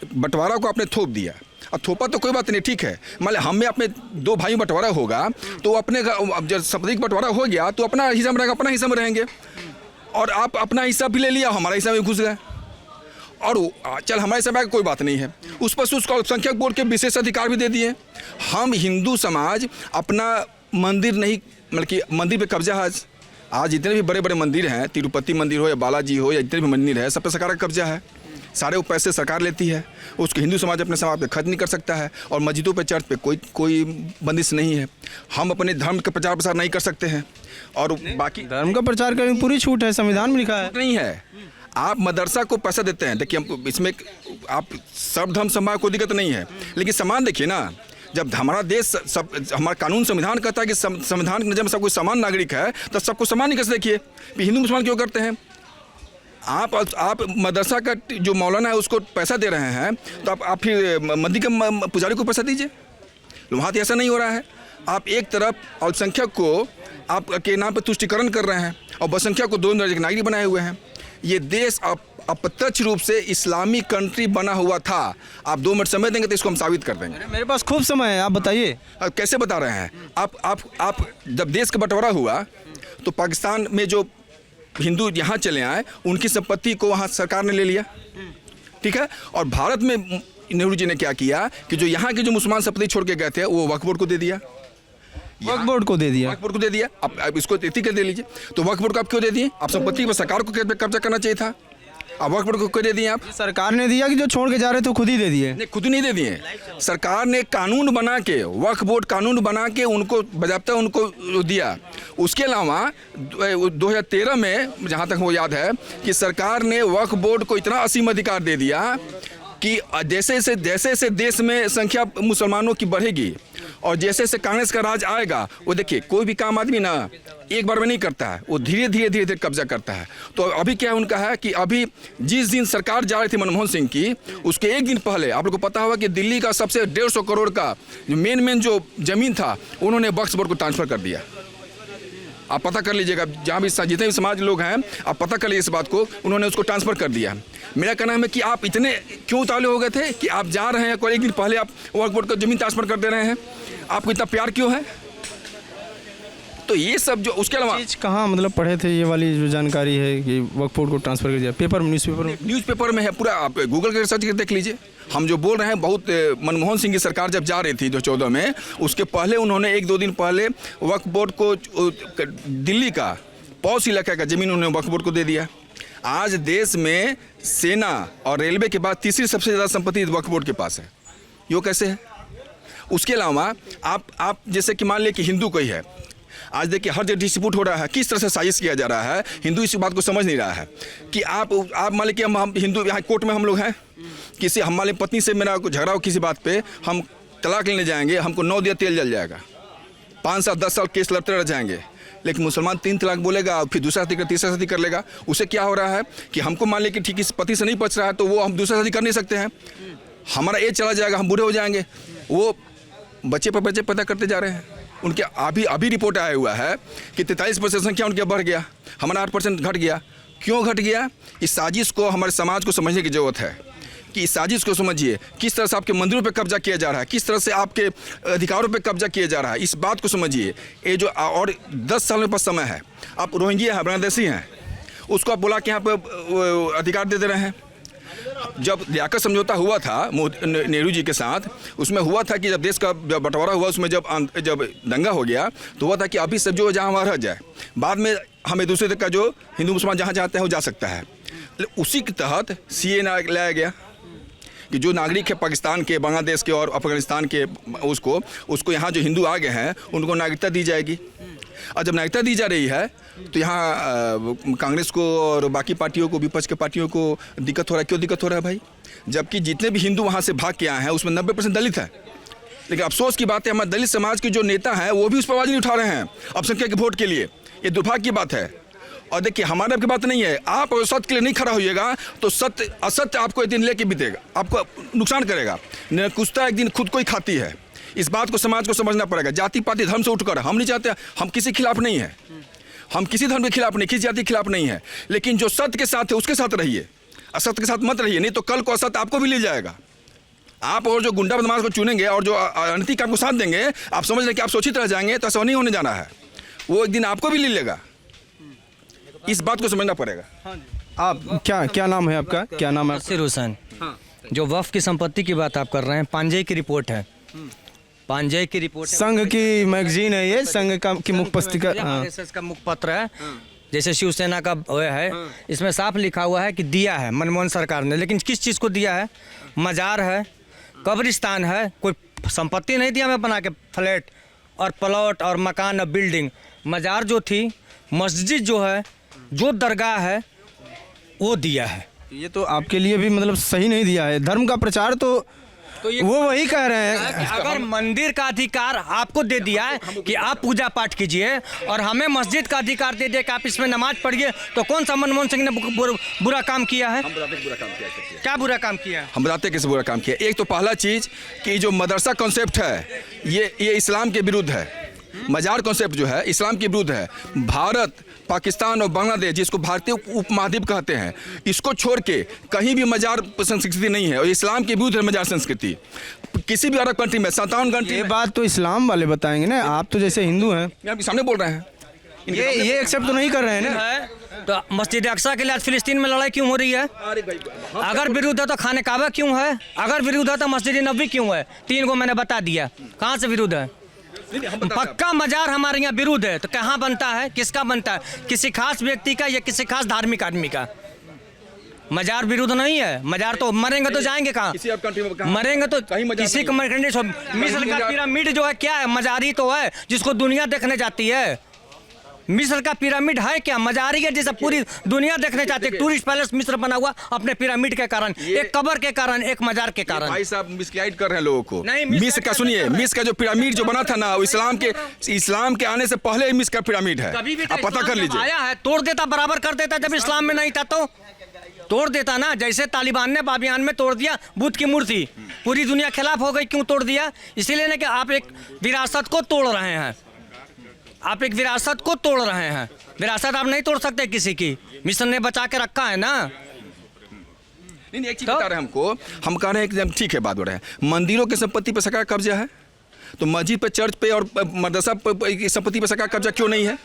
बंटवारा को आपने थोप दिया। अब थोपा तो कोई बात नहीं, ठीक है, मान लो हम में अपने 2 भाई बंटवारा होगा तो अपने जब सबका बंटवारा हो गया तो अपना हिस्सा में रहेगा, अपना हिस्सा में रहेंगे। और आप अपना हिस्सा भी ले लिया, हमारा हिस्सा में घुस गए, और चल हमारे हिस्सा में कोई बात नहीं है। उस पर उसको अल्पसंख्यक बोर्ड के विशेष अधिकार भी दे दिए। हम हिंदू समाज अपना मंदिर नहीं, मतलब कि मंदिर पे कब्जा है। आज जितने भी बड़े बड़े मंदिर हैं, तिरुपति मंदिर हो या बालाजी हो या जितने भी मंदिर है, सब पे सरकार का कब्जा है। सारे वो पैसे सरकार लेती है, उसको हिंदू समाज अपने समाज पे खर्च नहीं कर सकता है। और मस्जिदों पे, चर्च पे कोई बंदिश नहीं है। हम अपने धर्म का प्रचार प्रसार नहीं कर सकते हैं। और बाकी धर्म का प्रचार करने में पूरी छूट है, संविधान में लिखा है। नहीं है, आप मदरसा को पैसा देते हैं। देखिए, हम इसमें आप सर्वधर्म समाज को दिक्कत नहीं है, लेकिन समान देखिए ना। जब हमारा देश हमारा कानून संविधान कहता है कि संविधान की नज़र में सब कोई समान नागरिक है, तो सबको समान ही कैसे देखिए? हिंदू मुसलमान क्यों करते हैं? आप मदरसा का जो मौलाना है उसको पैसा दे रहे हैं, तो आप फिर मंदिर के पुजारी को पैसा दीजिए। वहाँ तो ऐसा नहीं हो रहा है। आप एक तरफ अल्पसंख्यक को आपके नाम पर तुष्टिकरण कर रहे हैं और बहुसंख्यक को 2 दर्जे के नागरिक बनाए हुए हैं। ये देश अप्रत्यक्ष रूप से इस्लामी कंट्री बना हुआ था। आप 2 मिनट समय देंगे तो इसको हम साबित कर देंगे। मेरे पास खूब समय है, आप बताइए। कैसे बता रहे हैं? आप जब देश का बंटवारा हुआ तो पाकिस्तान में जो हिंदू यहाँ चले आए, उनकी संपत्ति को वहाँ सरकार ने ले लिया, ठीक है। और भारत में नेहरू जी ने क्या किया कि जो यहाँ के जो मुसलमान संपत्ति छोड़ के गए थे वो वक्फ बोर्ड को दे दिया। वक्फ बोर्ड को दे दिया। वक्फ बोर्ड को दे दिया। अब इसको इतनी कर दे लीजिए। तो वक्फ बोर्ड को आप क्यों दे दिए? आप संपत्ति पर सरकार को कब्जा करना चाहिए था। अब वक्फ बोर्ड को क्यों दे दिए आप? सरकार ने दिया कि जो छोड़ के जा रहे थे खुद ही दे दिए? नहीं, खुद ही नहीं दे दिए। सरकार ने कानून बना के, वक्फ बोर्ड कानून बना के उनको बजाबता उनको दिया। उसके अलावा 2013 में जहाँ तक वो याद है कि सरकार ने वक्फ बोर्ड को इतना असीम अधिकार दे दिया कि जैसे जैसे देश में संख्या मुसलमानों की बढ़ेगी और जैसे जैसे कांग्रेस का राज आएगा, वो देखिए कोई भी काम आदमी ना एक बार में नहीं करता है, वो धीरे धीरे कब्जा करता है। तो अभी क्या उनका है कि अभी जिस दिन सरकार जा रही थी मनमोहन सिंह की, उसके एक दिन पहले आप लोग को पता होगा कि दिल्ली का सबसे 150 करोड़ का जो मेन जो ज़मीन था उन्होंने वक्फ बोर्ड को ट्रांसफ़र कर दिया। आप पता कर लीजिएगा, जहाँ भी जितने भी समाज लोग हैं आप पता कर लीजिए इस बात को, उन्होंने उसको ट्रांसफ़र कर दिया। मेरा कहना है कि आप इतने क्यों उतावले हो गए थे कि आप जा रहे हैं, कोई एक दिन पहले आप वक्फ बोर्ड को ज़मीन ट्रांसफ़र कर दे रहे हैं? आपको इतना प्यार क्यों है? तो ये सब जो उसके अलावा चीज़ कहाँ मतलब पढ़े थे, ये वाली जो जानकारी है कि वक्फ बोर्ड को ट्रांसफ़र कर दिया? पेपर में, न्यूज़पेपर में है पूरा, आप गूगल कर सर्च करके देख लीजिए। हम जो बोल रहे हैं बहुत मनमोहन सिंह की सरकार जब जा रही थी 2014 में, उसके पहले उन्होंने 1-2 दिन पहले वक्फ बोर्ड को दिल्ली का पॉश इलाके का ज़मीन उन्होंने वक्फ बोर्ड को दे दिया। आज देश में सेना और रेलवे के बाद तीसरी सबसे ज़्यादा संपत्ति वक्फ बोर्ड के पास है। यो कैसे है? उसके अलावा आप जैसे कि मान लें कि हिंदू कोई है, आज देखिए हर जगह डिस्प्यूट हो रहा है, किस तरह से साजिश किया जा रहा है। हिंदू इस बात को समझ नहीं रहा है कि आप मान लें कि हम हिंदू यहाँ कोर्ट में हम लोग हैं, किसी हमारे पत्नी से मेरा झगड़ा हो किसी बात पे, हम तलाक लेने जाएंगे, हमको 9 दिया तेल जल जाएगा, 5 साल 10 साल केस लड़ते रह जाएंगे। लेकिन मुसलमान 3 तलाक बोलेगा, फिर दूसरा शादी कर तीसरा शादी कर लेगा। उसे क्या हो रहा है कि हमको मान लें कि ठीक इस पति से नहीं बच रहा है तो वो हम दूसरा शादी कर नहीं सकते हैं, हमारा एज चला जाएगा, हम बूढ़े हो जाएंगे। वो बच्चे पर बच्चे पैदा करते जा रहे हैं। उनके अभी रिपोर्ट आया हुआ है कि 43% संख्या उनके बढ़ गया, हमारा 8% घट गया। क्यों घट गया? इस साजिश को हमारे समाज को समझने की ज़रूरत है कि इस साजिश को समझिए, किस तरह से आपके मंदिरों पे कब्जा किया जा रहा है, किस तरह से आपके अधिकारों पे कब्जा किया जा रहा है। इस बात को समझिए। ये जो और 10 साल में पास समय है, आप रोहिंग्या हैं, बांग्लादेशी हैं, उसको आप बुला के यहाँ पर अधिकार दे दे रहे हैं। जब लियाकत समझौता हुआ था नेहरू जी के साथ, उसमें हुआ था कि जब देश का बंटवारा हुआ, उसमें जब दंगा हो गया तो हुआ था कि अभी सब जो जहाँ वहाँ रह जाए, बाद में हमें दूसरे का जो हिंदू मुसलमान जहाँ चाहते हैं वो जा सकता है। उसी के तहत CAA लाया गया कि जो नागरिक है पाकिस्तान के, बांग्लादेश के और अफगानिस्तान के, उसको यहाँ जो हिंदू आ गए हैं उनको नागरिकता दी जाएगी। और जब नागरिकता दी जा रही है तो यहाँ कांग्रेस को और बाकी पार्टियों को, विपक्ष के पार्टियों को दिक्कत हो रहा है। क्यों दिक्कत हो रहा है भाई? जबकि जितने भी हिंदू वहाँ से भाग के आए हैं उसमें 90% दलित है। लेकिन अफसोस की बात है हमारे दलित समाज के जो नेता हैं वो भी उस पर आवाज़ नहीं उठा रहे हैं अल्पसंख्यक के वोट के लिए। ये दुर्भाग्य की बात है। और देखिए हमारे आपकी बात नहीं है, आप सत्य के लिए नहीं खड़ा होइएगा तो सत्य असत्य आपको एक दिन लेके बीतेगा, आपको नुकसान करेगा। निरंकुशता एक दिन खुद को ही खाती है। इस बात को समाज को समझना पड़ेगा। जाति पाति धर्म से उठकर हम नहीं चाहते, हम किसी के खिलाफ नहीं है, हम किसी धर्म के खिलाफ नहीं, किसी जाति के खिलाफ नहीं है, लेकिन जो सत्य के साथ है उसके साथ रहिए, असत्य के साथ मत रहिए, नहीं तो कल को असत्य आपको भी ले जाएगा। आप और जो गुंडा बदमाश को चुनेंगे और जो अनैतिक आपको साथ देंगे, आप समझ रहे कि आप शोषित रह जाएंगे, तो ऐसा नहीं होने जाना है। वो एक दिन आपको भी ले लेगा। इस बात को समझना पड़ेगा। आप क्या नाम है आपका? क्या नाम है? नसीर हुसैन। जो वक्फ की संपत्ति की बात आप कर रहे हैं, पांजेय की रिपोर्ट है, पांजेय की रिपोर्ट है। संघ की मैगजीन है ये, संघ की मुखपत्रिका, RSS का मुखपत्र है, जैसे शिवसेना का है। इसमें साफ लिखा हुआ है कि दिया है मनमोहन सरकार ने, लेकिन किस चीज़ को दिया है? मजार है, कब्रिस्तान है, कोई संपत्ति नहीं दिया हमें बना के, फ्लैट और प्लॉट और मकान और बिल्डिंग। मजार जो थी, मस्जिद जो है, जो दरगाह है, वो दिया है। ये तो आपके लिए भी मतलब सही नहीं दिया है। धर्म का प्रचार तो वो वही कह रहे हैं कि अगर मंदिर का अधिकार आपको दे दिया है कि आप पूजा पाठ कीजिए और हमें मस्जिद का अधिकार दे दिया कि आप इसमें नमाज पढ़िए, तो कौन सा मनमोहन सिंह ने बुरा काम किया है? क्या बुरा काम किया है? हम बताते कैसे बुरा काम किया। एक तो पहला चीज़ कि जो मदरसा कॉन्सेप्ट है ये इस्लाम के विरुद्ध है। मजार कॉन्सेप्ट जो है इस्लाम के विरुद्ध है। भारत, पाकिस्तान और बांग्लादेश, जिसको भारतीय उपमहाद्वीप कहते हैं, इसको छोड़ के कहीं भी मजार संस्कृति नहीं है और इस्लाम के विरुद्ध है मजार संस्कृति। किसी भी अरब कंट्री में 57 कंट्री। ये बात तो इस्लाम वाले बताएंगे ना, आप तो जैसे हिंदू हैं, मैं आपके सामने बोल रहे हैं। ये एक्सेप्ट तो नहीं कर रहे हैं ना। तो मस्जिद अक्सा के लिए आज फिलिस्तीन में लड़ाई क्यों हो रही है? अगर विरुद्ध है तो खाने काबा क्यों है? अगर विरुद्ध है तो मस्जिद नबी क्यों है? 3 को मैंने बता दिया, कहाँ से विरुद्ध है? पक्का मजार हमारे यहाँ विरुद्ध है। तो कहाँ बनता है, किसका बनता है? किसी खास व्यक्ति का या किसी खास धार्मिक आदमी का? मजार विरुद्ध नहीं है। मजार तो मरेंगे तो जाएंगे कहाँ? मरेंगे तो किसी को मिस्र का पिरामिड जो है क्या है? मजारी तो है जिसको दुनिया देखने जाती है। मिस्र का पिरामिड है क्या? मजारी है जैसे पूरी दुनिया देखने चाहते हैं। टूरिस्ट पैलेस मिस्र बना हुआ अपने पिरामिड के कारण, एक कब्र के कारण, एक मजार के कारण। भाई साहब मिसगाइड कर रहे हैं लोगों को। नहीं, मिस्र का सुनिए, मिस्र का जो पिरामिड जो बना था ना, वो इस्लाम के आने से पहले ही मिस्र का पिरामिड है। कभी भी आप पता कर लीजिए। आया है, तोड़ देता, बराबर कर देता। जब इस्लाम में नहीं था तो तोड़ देता ना। जैसे तालिबान ने बाबियान में तोड़ दिया बुद्ध की मूर्ति, पूरी दुनिया खिलाफ हो गई। क्यों तोड़ दिया? इसीलिए ना कि आप एक विरासत को तोड़ रहे हैं। आप एक विरासत को तोड़ रहे हैं। विरासत आप नहीं तोड़ सकते किसी की। मिस्र ने बचा के रखा है ना। नहीं, एक चीज बता रहे हैं हमको, हम कह रहे हैं कि ठीक है, बात हो रहा है, मंदिरों की संपत्ति पर सरकार कब्जा है, तो मस्जिद पे, चर्च पे और मदरसा की संपत्ति पर सरकार कब्जा क्यों नहीं है?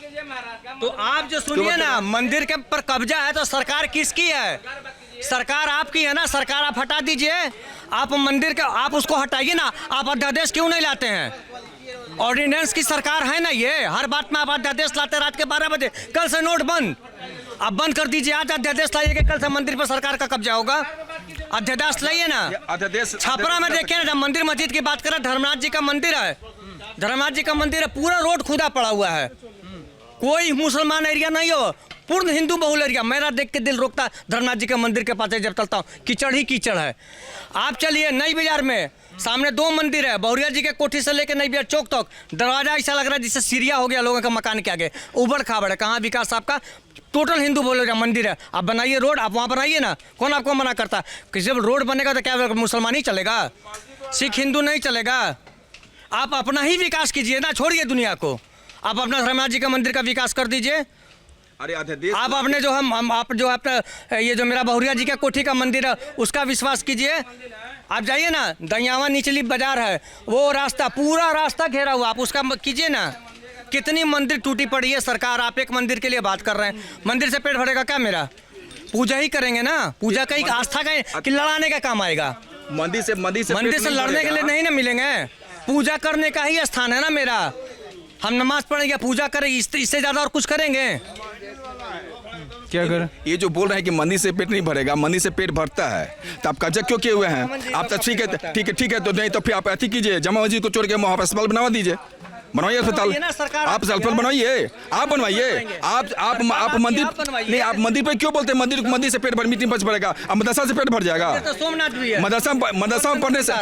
तो आप जो सुनिए ना, मंदिर के पर कब्जा है तो सरकार किसकी है? सरकार आपकी है ना। सरकार आप हटा दीजिए। आप मंदिर का आप उसको हटाइए ना। आप अध्यादेश क्यों नहीं लाते हैं? ऑर्डिनेंस की सरकार है ना ये। हर बात में आप अध्यादेश लाते रात के 12 बजे। कल से नोट बंद, आप बंद कर दीजिए। आज अध्यादेश लाइए कि कल से मंदिर पर सरकार का कब्जा होगा। अध्यादेश लाइए ना। अध्यादेश छापरा में देखिए ना, जब मंदिर मस्जिद की बात करें, धर्मनाथ जी का मंदिर है। धर्मनाथ जी का मंदिर है, पूरा रोड खुदा पड़ा हुआ है। कोई मुसलमान एरिया नहीं हो, पूर्ण हिंदू बहुल एरिया। मेरा देख के दिल रोकता धर्मनाथ जी के मंदिर के पास जब चलता हूँ, कीचड़ ही कीचड़ है। आप चलिए नई बाजार में, सामने 2 मंदिर है, बहुरिया जी के कोठी से लेकर नई बाजार चौक तक। दरवाजा ऐसा लग रहा है जिससे सीरिया हो गया लोगों का मकान के आगे। उबड़ खाबड़ है। कहाँ विकास साहब का टोटल हिंदू बोले जा मंदिर है। आप बनाइए रोड, आप वहाँ बनाइए ना। कौन आपको मना करता? कि जब रोड बनेगा तो क्या मुसलमान ही चलेगा? सिख हिंदू नहीं चलेगा। आप अपना ही विकास कीजिए ना, छोड़िए दुनिया को। आप अपना धर्मनाथ जी का मंदिर का विकास कर दीजिए। अरे अध्यादेश आप अपने जो आप जो अपना ये जो मेरा बहुरिया जी का कोठी का मंदिर है उसका विश्वास कीजिए। आप जाइए ना, दयावा निचली बाजार है, वो रास्ता पूरा रास्ता घेरा हुआ, आप उसका कीजिए ना। कितनी मंदिर टूटी पड़ी है सरकार। आप एक मंदिर के लिए बात कर रहे हैं। मंदिर से पेट भरेगा क्या मेरा? पूजा ही करेंगे ना। पूजा का एक आस्था का कि लड़ाने का काम आएगा। मंदिर से लड़ने के लिए नहीं ना मिलेंगे। पूजा करने का ही स्थान है ना मेरा। हम नमाज पढ़ेंगे, पूजा करेंगे, इससे ज्यादा और कुछ करेंगे क्या करें? ये जो बोल रहे हैं कि मंदिर से पेट नहीं भरेगा, मंदिर से पेट भरता है, तो आप कब्जा क्यों किए हुए हैं? आप तो ठीक है तो नहीं तो फिर आप ऐसी कीजिए, जमा मस्जिद को छोड़ के वहाँ पर अस्पताल बनवा दीजिए। बनवाइए अस्पताल, आप अस्पताल बनवाइए, आप बनवाइए। आप मंदिर नहीं, आप मंदिर पे क्यों बोलते हैं? मंदिर से पेट भर मीटिंग बच भरेगा, अब मदरसा से पेट भर जाएगा। सोमनाथ भी है। मदरसा में पढ़ने से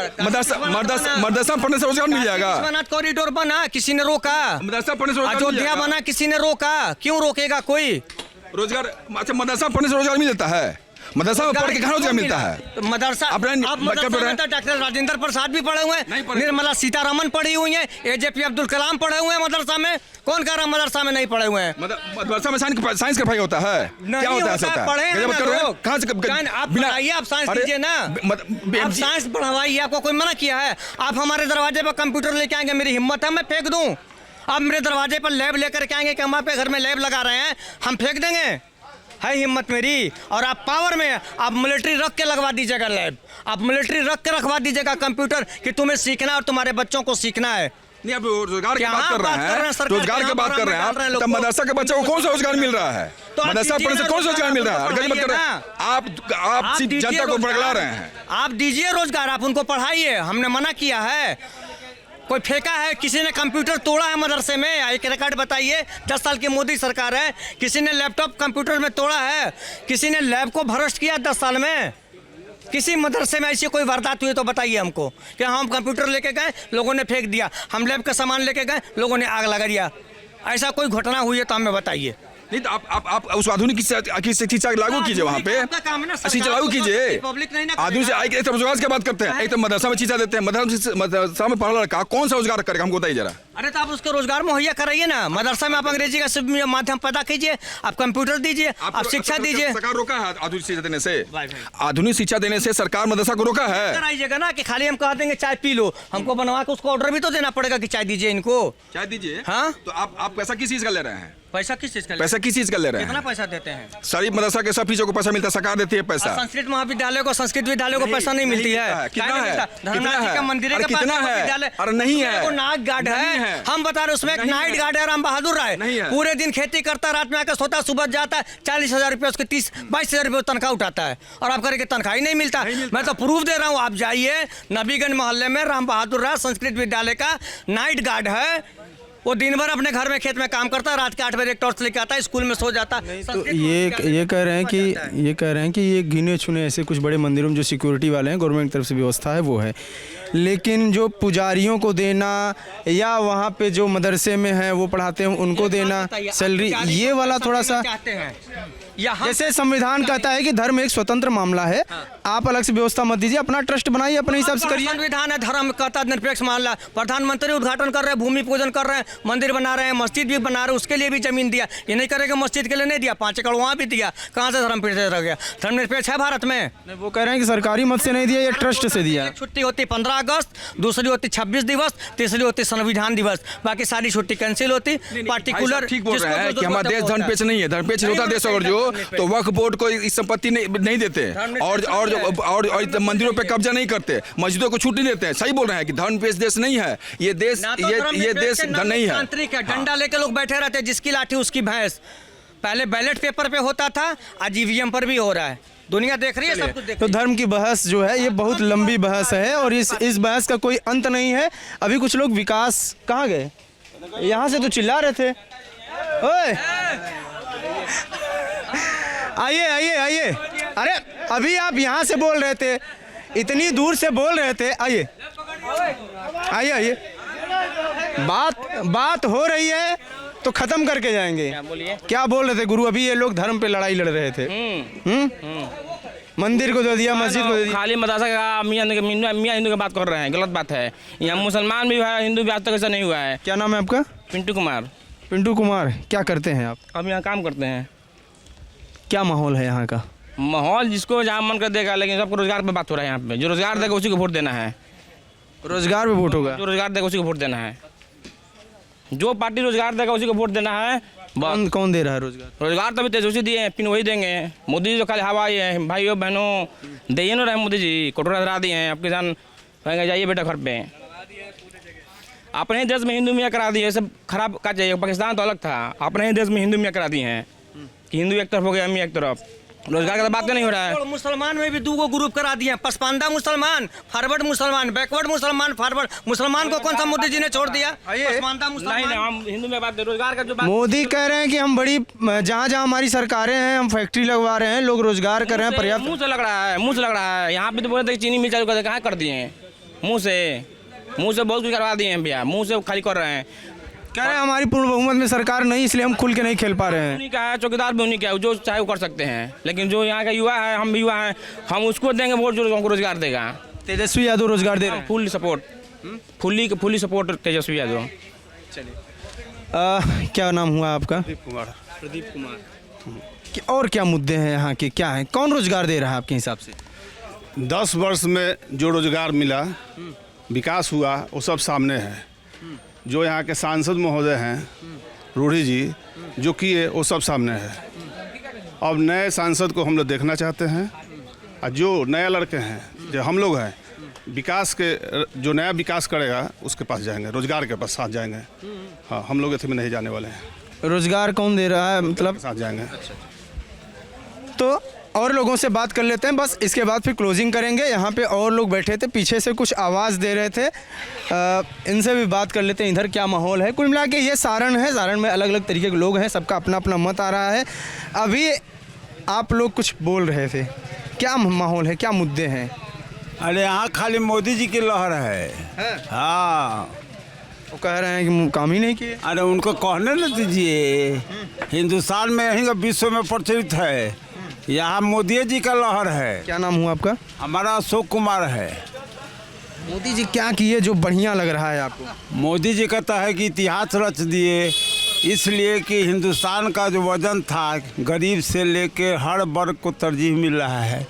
रोजगार मिल जाएगा। सोमनाथ कॉरिडोर बना, किसी ने रोका? मदरसा पढ़ने से अयोध्या बना, किसी ने रोका? क्यों रोकेगा कोई? रोजगार? अच्छा, मदरसा पढ़ने से रोजगार मिल जाता है? मदरसा में पढ़ के कहाँ रोजगार मिलता है? मदरसा आप डॉक्टर राजेंद्र प्रसाद भी पढ़े हुए हैं, निर्मला सीतारमन पढ़ी हुई है, AJP अब्दुल कलाम पढ़े हुए हैं मदरसा में। कौन कह रहा है मदरसा में नहीं पढ़े हुए हैं? मदरसा में साइंस का पढ़ाई होता है? क्या होता है? पढ़े हैं कहाँ से? आप पढ़ाइए, आप साइंस दीजिए ना। आप साइंस पढ़वाइए, आपको कोई मना किया है? आप हमारे दरवाजे पर कंप्यूटर लेके आएंगे, मेरी हिम्मत है मैं फेंक दूं। आप मेरे दरवाजे पर लैब लेकर के आएंगे कि हम आपके घर में लैब लगा रहे हैं, हम फेंक देंगे? है हिम्मत मेरी? और आप पावर में, आप मिलिट्री रख के लगवा दीजिएगा लैब, आप मिलिट्री रख के रखवा दीजिएगा कंप्यूटर कि तुम्हें सीखना और तुम्हारे बच्चों को सीखना है। नहीं, आप रोजगार की बात कर रहे हैं, रोजगार की बात कर रहे हैं आप, तब मदरसा के बच्चों को कौन सा रोजगार मिल रहा है? मदरसा पढ़ने से कौन सा रोजगार मिल रहा है? आप जनता को बरगला रहे हैं। आप दीजिए रोजगार, आप उनको पढ़ाइए। हमने मना किया है? कोई फेंका है? किसी ने कंप्यूटर तोड़ा है मदरसे में? एक रिकॉर्ड बताइए। 10 साल की मोदी सरकार है, किसी ने लैपटॉप कंप्यूटर में तोड़ा है? किसी ने लैब को भ्रष्ट किया 10 साल में? किसी मदरसे में ऐसी कोई वारदात हुई तो बताइए हमको कि हम कंप्यूटर लेके गए, लोगों ने फेंक दिया। हम लैब का सामान लेके गए, लोगों ने आग लगा दिया। ऐसा कोई घटना हुई है तो हमें बताइए। नहीं, तो आप उस आधुनिक शिक्षा लागू कीजिए, वहाँ पे शिक्षा लागू कीजिए। आधुनिक से एक तो रोजगार की बात करते हैं, एक तो मदरसा में शिक्षा देते हैं। मदरसा में पढ़ा लड़का कौन सा रोजगार करेगा? हमको बताइए जरा। अरे तो आप उसको रोजगार मुहैया कराइए ना। मदरसा में आप अंग्रेजी का माध्यम पैदा कीजिए, आप कंप्यूटर दीजिए, आप शिक्षा दीजिए। सरकार रोका है आधुनिक शिक्षा देने से? आधुनिक शिक्षा देने से सरकार मदरसा को रोका है? कराइएगा ना कि खाली हम कह देंगे चाय पी लो, हमको बनवा के उसको ऑर्डर भी तो देना पड़ेगा कि चाय दीजिए इनको। चाय दीजिए? हाँ, तो आप पैसा किस चीज का ले रहे हैं? पैसा किस चीज का? पैसा किस चीज का ले रहे हैं? कितना पैसा देते हैं? शरीफ मदरसा के सब चीजों को पैसा मिलता है, सरकार देती है पैसा। संस्कृत महाविद्यालय को, संस्कृत विद्यालय को पैसा नहीं मिलती है। कितना है? धर्मनाथ जी का मंदिर के कितना है? अरे नहीं है, वो नाइट गार्ड है। हम बता रहे उसमें एक नाइट गार्ड है राम बहादुर राय, पूरे दिन खेती करता, रात में आकर सोता, सुबह जाता है, 40,000 रुपये उसके 30-22,000 रुपये तनख्वाह उठाता है, और आप करेंगे तनख्वाह ही नहीं मिलता। मैं तो प्रूफ दे रहा हूँ, आप जाइए नबीगंज मोहल्ले में राम बहादुर राय संस्कृत विद्यालय का नाइट गार्ड है, वो दिन भर अपने घर में खेत में काम करता है, रात के 8 बजे टॉर्च लेके आता है, स्कूल में सो जाता है। तो ये कह रहे हैं कि ये गिने चुने ऐसे कुछ बड़े मंदिरों में जो सिक्योरिटी वाले हैं, गवर्नमेंट की तरफ से व्यवस्था है वो है, लेकिन जो पुजारियों को देना या वहाँ पे जो मदरसे में है वो पढ़ाते हैं उनको देना सैलरी, ये वाला थोड़ा सा चाहते हैं। जैसे संविधान कहता है कि धर्म एक स्वतंत्र मामला है, आप अलग से व्यवस्था मत दीजिए, अपना ट्रस्ट बनाइए, अपने हिसाब से करिए। संविधान है, धर्म कहता है निरपेक्ष मामला। प्रधानमंत्री उद्घाटन कर रहे हैं, भूमि पूजन कर रहे हैं, मंदिर बना रहे हैं, मस्जिद भी बना रहे हैं, उसके लिए भी जमीन दिया। ये नहीं करेगा मस्जिद के लिए नहीं दिया, 5 एकड़ वहाँ भी दिया। कहाँ से धर्म रह गया? धर्म निरपेक्ष है भारत में। वो कह रहे हैं कि सरकारी मत से नहीं दिया, ये ट्रस्ट से दिया। छुट्टी होती 15 अगस्त, दूसरी होती 26 दिवस, तीसरी होती संविधान दिवस, बाकी सारी छुट्टी कैंसिल होती। पार्टिकुलर ठीक बोल रहे हैं कि हमारा देश धर्मपेच नहीं है, धर्मपेच होता देश अगर जो तो वक्फ बोर्ड को इस संपत्ति नहीं देते और मंदिरों पे कब्जा नहीं करते, मस्जिदों को छुट्टी देते हैं। सही बोल रहे हैं कि धर्मपेच देश नहीं है ये देश, ये देश नहीं है। तांत्रिक है, डंडा लेके लोग बैठे रहते हैं, जिसकी लाठी उसकी भैंस। पहले बैलेट पेपर पे होता था, आज ईवीएम पर भी हो रहा है। दुनिया देख रही है, सब कुछ देख तो रही है। धर्म की बहस जो है ये बहुत लंबी बहस है और इस बहस का कोई अंत नहीं है। अभी कुछ लोग विकास कहाँ गए, यहाँ से तो चिल्ला रहे थे, ओए आइए आइए आइए, अरे अभी आप यहाँ से बोल रहे थे, इतनी दूर से बोल रहे थे, आइए आइए आइए, बात हो रही है तो खत्म करके जाएंगे। क्या बोल रहे थे गुरु? अभी ये लोग धर्म पे लड़ाई लड़ रहे थे। मंदिर को दे दिया, मस्जिद को दे दिया। खाली मदरसा का मियाँ हिंदू की बात कर रहे हैं, गलत बात है। यहाँ मुसलमान भी है, हिंदू भी आज तक ऐसा नहीं हुआ है। क्या नाम है आपका? पिंटू कुमार। पिंटू कुमार, क्या करते हैं आप? हम यहाँ काम करते हैं। क्या माहौल है यहाँ का? माहौल जिसको जहाँ मन कर देगा, लेकिन सबको रोजगार पे बात हो रहा है। यहाँ पे जो रोजगार देगा उसी को वोट देना है। रोजगार पे वोट होगा? जो रोजगार देगा उसी को वोट देना है। जो पार्टी रोजगार देगा उसी को वोट देना है। कौन दे रहा है रोजगार? रोजगार तो भी तेजस्वी दिए हैं, फिर वही देंगे। मोदी जी तो खाली हवा ही है। भाइयों बहनों दे ना रहे मोदी जी, कटोरा धरा दिए हैं। आपके किसान कहेंगे जाइए बेटा घर पे। अपने ही देश में हिंदू मियाँ करा दिए, सब खराब का चाहिए। पाकिस्तान तो अलग था, अपने ही देश में हिंदू मियाँ करा दिए हैं कि हिंदू एक तरफ हो गया, मियाँ एक तरफ। रोजगार का तो बात नहीं हो रहा है। मुसलमान में भी 2 ग्रुप करा दिए, पसमानदा मुसलमान, फॉरवर्ड मुसलमान, बैकवर्ड मुसलमान, फॉरवर्ड मुसलमान को कौन सा मोदी जी ने छोड़ दिया? पसमानदा मुसलमान। नहीं, हम हिंदू में बात रोजगार का जो बात। मोदी कह रहे हैं कि हम बड़ी जहाँ जहाँ हमारी सरकारें हैं हम फैक्ट्री लगवा रहे हैं, लोग रोजगार कर रहे हैं, पर्याप्त। मुँह से लग रहा है, मुँह से लग रहा है। यहाँ पे तो बोले थे चीनी मिर्च चालू कर, कहाँ कर दिए हैं? मुँह से बहुत कुछ करवा दिए हैं भैया, मुँह से खाली कर रहे हैं। कह रहे हैं हमारी पूर्ण बहुमत में सरकार नहीं, इसलिए हम खुल के नहीं खेल पा रहे हैं। उन्हीं का है, चौकीदार भी उन्हीं का है, जो चाहे वो कर सकते हैं। लेकिन जो यहाँ का युवा है, हम भी युवा हैं, हम उसको देंगे वोट जो हमको रोजगार देगा। तेजस्वी यादव रोजगार दे रहे हैं? Full support, fully support Tejashwi Yadav. क्या नाम हुआ आपका? प्रदीप कुमार। और क्या मुद्दे हैं यहाँ के, क्या है, कौन रोजगार दे रहा है आपके हिसाब से? 10 वर्ष में जो रोजगार मिला, विकास हुआ, वो सब सामने है। जो यहाँ के सांसद महोदय हैं रूढ़ी जी, जो किए वो सब सामने है। अब नए सांसद को हम लोग देखना चाहते हैं, और जो नए लड़के हैं जो हम लोग हैं, विकास के जो नया विकास करेगा उसके पास जाएंगे, रोजगार के पास साथ जाएंगे। हाँ, हम लोग इसमें नहीं जाने वाले हैं। रोजगार कौन दे रहा है, मतलब साथ जाएंगे। तो और लोगों से बात कर लेते हैं, बस इसके बाद फिर क्लोजिंग करेंगे। यहाँ पे और लोग बैठे थे, पीछे से कुछ आवाज़ दे रहे थे, इनसे भी बात कर लेते हैं इधर क्या माहौल है। कुल मिला के ये सारण है, सारण में अलग अलग तरीके के लोग हैं, सबका अपना अपना मत आ रहा है। अभी आप लोग कुछ बोल रहे थे, क्या माहौल है, क्या मुद्दे हैं? अरे यहाँ खाली मोदी जी की लहर है। हाँ, वो कह रहे हैं कि काम ही नहीं किए। अरे उनको कहने न दीजिए, हिंदुस्तान में यहीं का विश्व में प्रचलित है। यहाँ मोदी जी का लहर है। क्या नाम हुआ आपका? हमारा अशोक कुमार है। मोदी जी क्या किए जो बढ़िया लग रहा है आपको? मोदी जी कहता है कि इतिहास रच दिए, इसलिए कि हिंदुस्तान का जो वजन था, गरीब से लेके हर वर्ग को तरजीह मिल रहा है।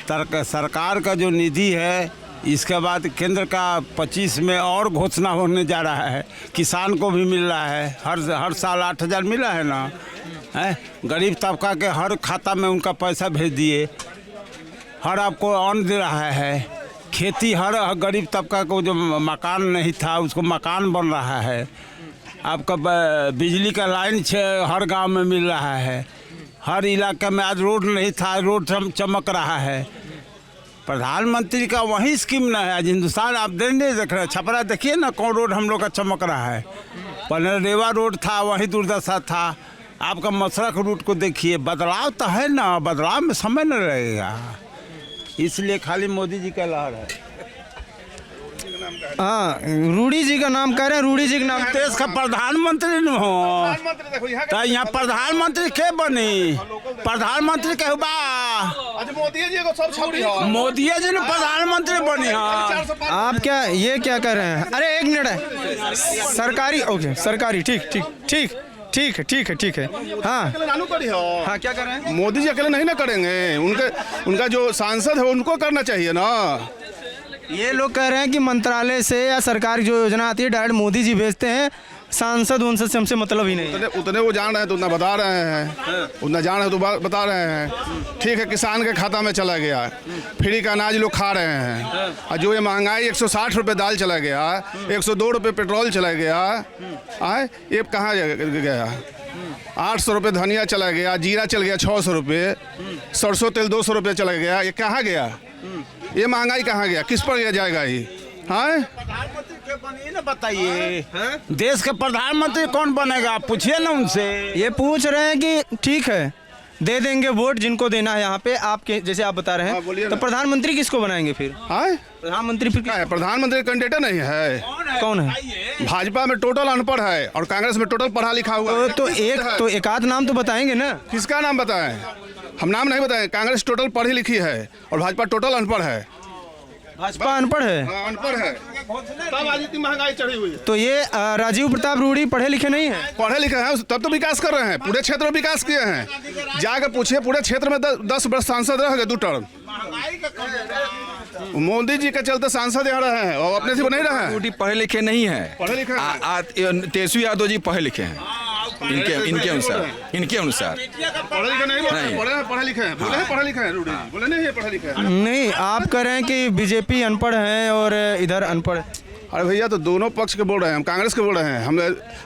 सरकार का जो निधि है, इसके बाद केंद्र का 25 में और घोषणा होने जा रहा है। किसान को भी मिल रहा है, हर साल 8,000 मिला है ना है। गरीब तबका के हर खाता में उनका पैसा भेज दिए। हर आपको अन्न दे रहा है। खेती, हर गरीब तबका को जो मकान नहीं था उसको मकान बन रहा है। आपका बिजली का लाइन हर गांव में मिल रहा है। हर इलाके में आज रोड नहीं था, रोड चमक रहा है। प्रधानमंत्री का वही स्कीम ना है। आज हिंदुस्तान आप नहीं देख रहे, छपरा देखिए ना, कौन रोड हम लोग का चमक रहा है। पनरेवा रोड था वही दुर्दशा था। आपका मसरख रूट को देखिए, बदलाव तो है ना, बदलाव में समय न लगेगा, इसलिए खाली मोदी जी का लहर है। हाँ, रूडी जी का नाम कह रहे हैं, रूडी जी का नाम। देश का प्रधानमंत्री न हो तो यहाँ प्रधानमंत्री के बनी, प्रधानमंत्री के बा मोदी जी ने प्रधानमंत्री बनी। हाँ, आप क्या ये क्या कर रहे हैं? अरे एक मिनट है, सरकारी, ओके सरकारी, ठीक ठीक ठीक ठीक है, ठीक है, ठीक है। हाँ हाँ, क्या कर रहे हैं? मोदी जी अकेले नहीं ना करेंगे, उनका जो सांसद है उनको करना चाहिए ना। ये लोग कह रहे हैं कि मंत्रालय से या सरकार की जो योजना आती है डायरेक्ट मोदी जी भेजते हैं, सांसद उनसे से हमसे मतलब ही नहीं। उतने वो जान रहे हैं तो उतना बता रहे हैं, उतना जान रहे तो बता रहे हैं। ठीक है, किसान के खाता में चला गया, फ्री का अनाज लोग खा रहे हैं, और जो ये महंगाई 160 रुपये दाल चला गया, 102 रुपये पेट्रोल चला गया, ये कहाँ गया? 800 रुपये धनिया चला गया, जीरा चल गया 600 रुपये, सरसों तेल 200 रुपये चला गया, ये कहाँ गया? ये महंगाई कहाँ गया? किस पर जाएगा ये? हाँ, प्रधानमंत्री के बनिए ना, बताइए देश के प्रधानमंत्री कौन बनेगा, पूछिए ना उनसे। ये पूछ रहे हैं कि ठीक है दे देंगे वोट जिनको देना है यहाँ पे, आपके जैसे आप बता रहे हाँ, हैं, तो प्रधानमंत्री किसको बनाएंगे फिर? हाँ, प्रधानमंत्री फिर क्या है? प्रधानमंत्री कैंडिडेट नहीं है। कौन है? भाजपा में टोटल अनपढ़ है और कांग्रेस में टोटल पढ़ा लिखा हुआ है। तो एक आध नाम तो बताएंगे ना। किसका नाम बताएं? हम नाम नहीं बताएं। कांग्रेस टोटल पढ़ी लिखी है और भाजपा टोटल अनपढ़ है। भाजपा अनपढ़ है? अनपढ़ है, तब आज इतनी महंगाई चढ़ी हुई है। तो ये राजीव प्रताप रूडी पढ़े लिखे नहीं है? पढ़े लिखे हैं तब तो विकास कर रहे हैं, पूरे क्षेत्र में विकास किए हैं। जाकर पूछिए, पूरे क्षेत्र में 10 वर्ष सांसद रह गए 2 टर्म। मोदी जी के चलते सांसद यहाँ रहे हैं और अपने से वो नहीं रहे हैं। रूडी पढ़े लिखे नहीं है, पढ़े लिखे हैं। तेजस्वी यादव जी पढ़े लिखे हैं, इनके अनुसार पढ़े लिखे नहीं, पढ़े लिखे हैं, बोले हैं पढ़े लिखे हैं, रूडी जी बोले नहीं है पढ़े लिखे हैं। नहीं, आप कह रहे हैं कि बीजेपी अनपढ़ है और इधर अनपढ़। अरे भैया, तो दोनों पक्ष के बोल रहे हैं, हम कांग्रेस के बोल रहे हैं, हम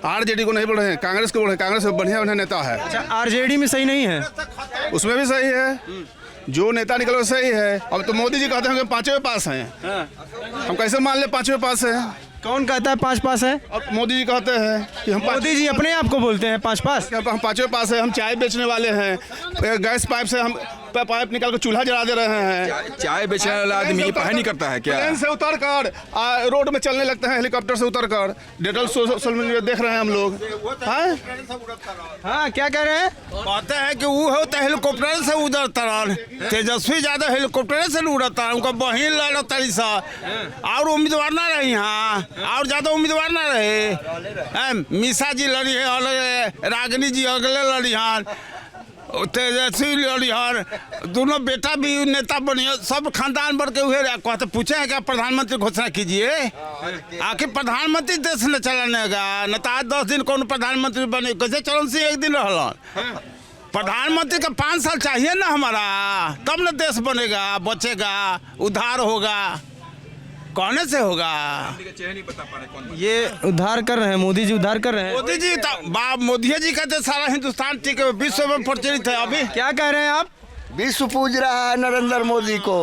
आरजेडी को नहीं बोल रहे हैं, कांग्रेस के बोल रहे हैं। कांग्रेस में बढ़िया नेता है। अच्छा, आरजेडी में सही नहीं है? उसमें भी सही है, जो नेता निकले सही है। अब तो मोदी जी कहते हैं कि 5वें पास हैं, हम कैसे मान ले 5वें पास है? कौन कहता है 5 पास है? अब मोदी जी कहते हैं कि हम मोदी जी अपने आप को बोलते हैं 5 पास। हम 5वें पास है। हम चाय बेचने वाले हैं, गैस पाइप से हम पाइप निकाल कर चूल्हा जला दे रहे हैं। चाय बेचने वाला आदमी पढ़ाई नहीं करता है क्या? प्लेन से उतर कर रोड में चलने लगते हैं, हेलीकॉप्टर से उतर कर। डिटेल सोशल मीडिया देख रहे हैं हम लोग। हाँ, क्या कह रहे हैं? कहते हैं कि वो होता हेलीकॉप्टर से उड़ता, तेजस्वी यादव हेलीकॉप्टर से उड़ता, उनका बहिन लड़ता सा, और उम्मीदवार ना रही, हाँ और ज्यादा उम्मीदवार ना रहे। मीसा जी लड़ी है अलग, रागिनी जी अगले लड़ी हन, तेजस्वी लड़ी हन, दोनों बेटा भी नेता बनिए, सब खानदान बढ़ के हुए। कहते पूछे हैं क्या प्रधानमंत्री घोषणा कीजिए? आखिर प्रधानमंत्री देश न चलाने का न तो आज 10 दिन कौन प्रधानमंत्री बने, कैसे चरण सिंह 1 दिन रहलन। प्रधानमंत्री का 5 साल चाहिए ना हमारा, तब न देश बनेगा, बचेगा, उद्धार होगा। कहने से होगा? ये उद्धार कर रहे हैं, मोदी जी उद्धार कर रहे हैं। मोदी जी मोदी जी कहते सारा हिंदुस्तान ठीक है, विश्व में प्रचलित है। अभी क्या कह रहे हैं आप? विश्व पूज रहा है नरेंद्र मोदी को,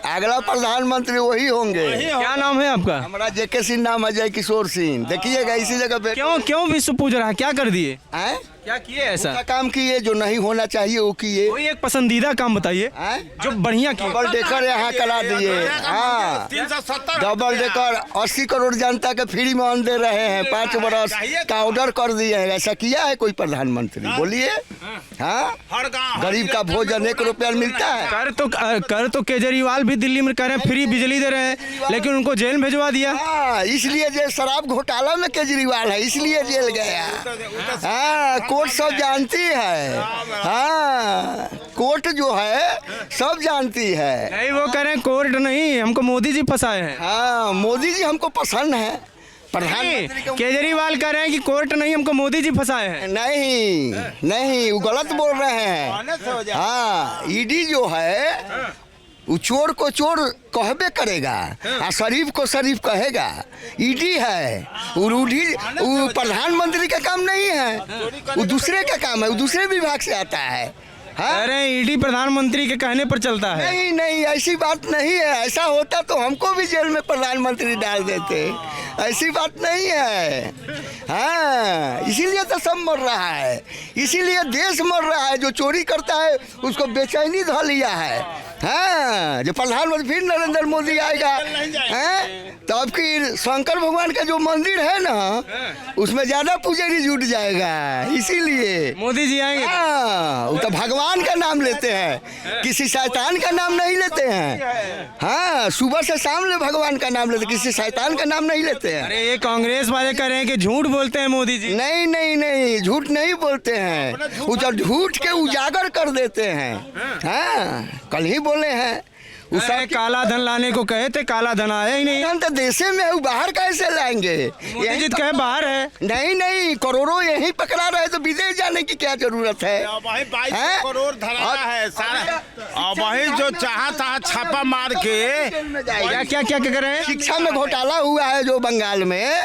अगला प्रधानमंत्री वही होंगे। क्या नाम है आपका? हमारा जेके सिंह नाम है, जय किशोर सिंह। देखिएगा इसी जगह पे क्यों विश्व पूज रहा है? क्या कर दिए? हैं? क्या किए ऐसा? क्या काम किए जो नहीं होना चाहिए वो किए। कोई एक पसंदीदा काम बताइए जो बढ़िया किए। डबल डेकर यहाँ करा दिए। हाँ, डबल डेकर 80 करोड़ जनता के फ्री में अन्न दे रहे हैं, 5 बरस का ऑर्डर कर दिए हैं। ऐसा किया है कोई प्रधानमंत्री? बोलिए। हाँ, गरीब का भोजन 1 रुपया मिलता है। कर तो केजरीवाल भी दिल्ली में कह रहे हैं फ्री बिजली दे रहे हैं, लेकिन उनको जेल में भिजवा दिया। हाँ, इसलिए जो शराब घोटाला में केजरीवाल है, इसलिए जेल गया। हाँ, कोर्ट सब जानती है। हाँ, कोर्ट जो है सब जानती है। नहीं, वो कह रहे हैं कोर्ट नहीं, हमको मोदी जी फंसाए हैं। हाँ, मोदी जी हमको पसंद है। प्रधानमंत्री केजरीवाल कह रहे हैं कि कोर्ट नहीं, हमको मोदी जी फंसाए हैं। नहीं, वो गलत बोल रहे हैं। हाँ, ईडी जो है वो चोर को चोर कहबे करेगा और शरीफ को शरीफ कहेगा। ईडी है वो प्रधानमंत्री का काम नहीं है, वो दूसरे का काम है, वो दूसरे विभाग से आता है। अरे ईडी प्रधानमंत्री के कहने पर चलता है। नहीं नहीं, ऐसी बात नहीं है। ऐसा होता तो हमको भी जेल में प्रधानमंत्री डाल देते। ऐसी बात नहीं है। हाँ, इसीलिए तो सब मर रहा है, इसीलिए देश मर रहा है। जो चोरी करता है उसको बेचैनी धा लिया है। हाँ, जो प्रधानमंत्री फिर नरेंद्र मोदी आएगा, हैं, तो अब फिर शंकर भगवान का जो मंदिर है ना, उसमें ज्यादा पुजारी जुट जाएगा। इसीलिए मोदी जी आएंगे। हाँ, वो तो भगवान का नाम लेते हैं, किसी शैतान का नाम नहीं लेते हैं। हाँ, सुबह से शाम ले भगवान का नाम लेते, किसी शैतान का नाम नहीं लेते हैं। अरे ये कांग्रेस वाले कह रहे हैं कि झूठ बोलते हैं मोदी जी। नहीं नहीं नहीं, झूठ नहीं बोलते हैं, वो तो झूठ के उजागर कर देते हैं। हाँ, कल ही बोले हैं अरे काला धन लाने को कहे थे, काला धन आया ही नहीं। हम तो देशे में है, बाहर कैसे लाएंगे? मोदी जी कहे बाहर है। नहीं नहीं, करोड़ों यहीं पकड़ा रहे तो विदेश जाने की क्या जरूरत है? वही 22 करोड़ धराया है सारा, और वही जो चाहा था छापा मार के क्या क्या क्या कर रहे हैं? शिक्षा में घोटाला हुआ है जो बंगाल में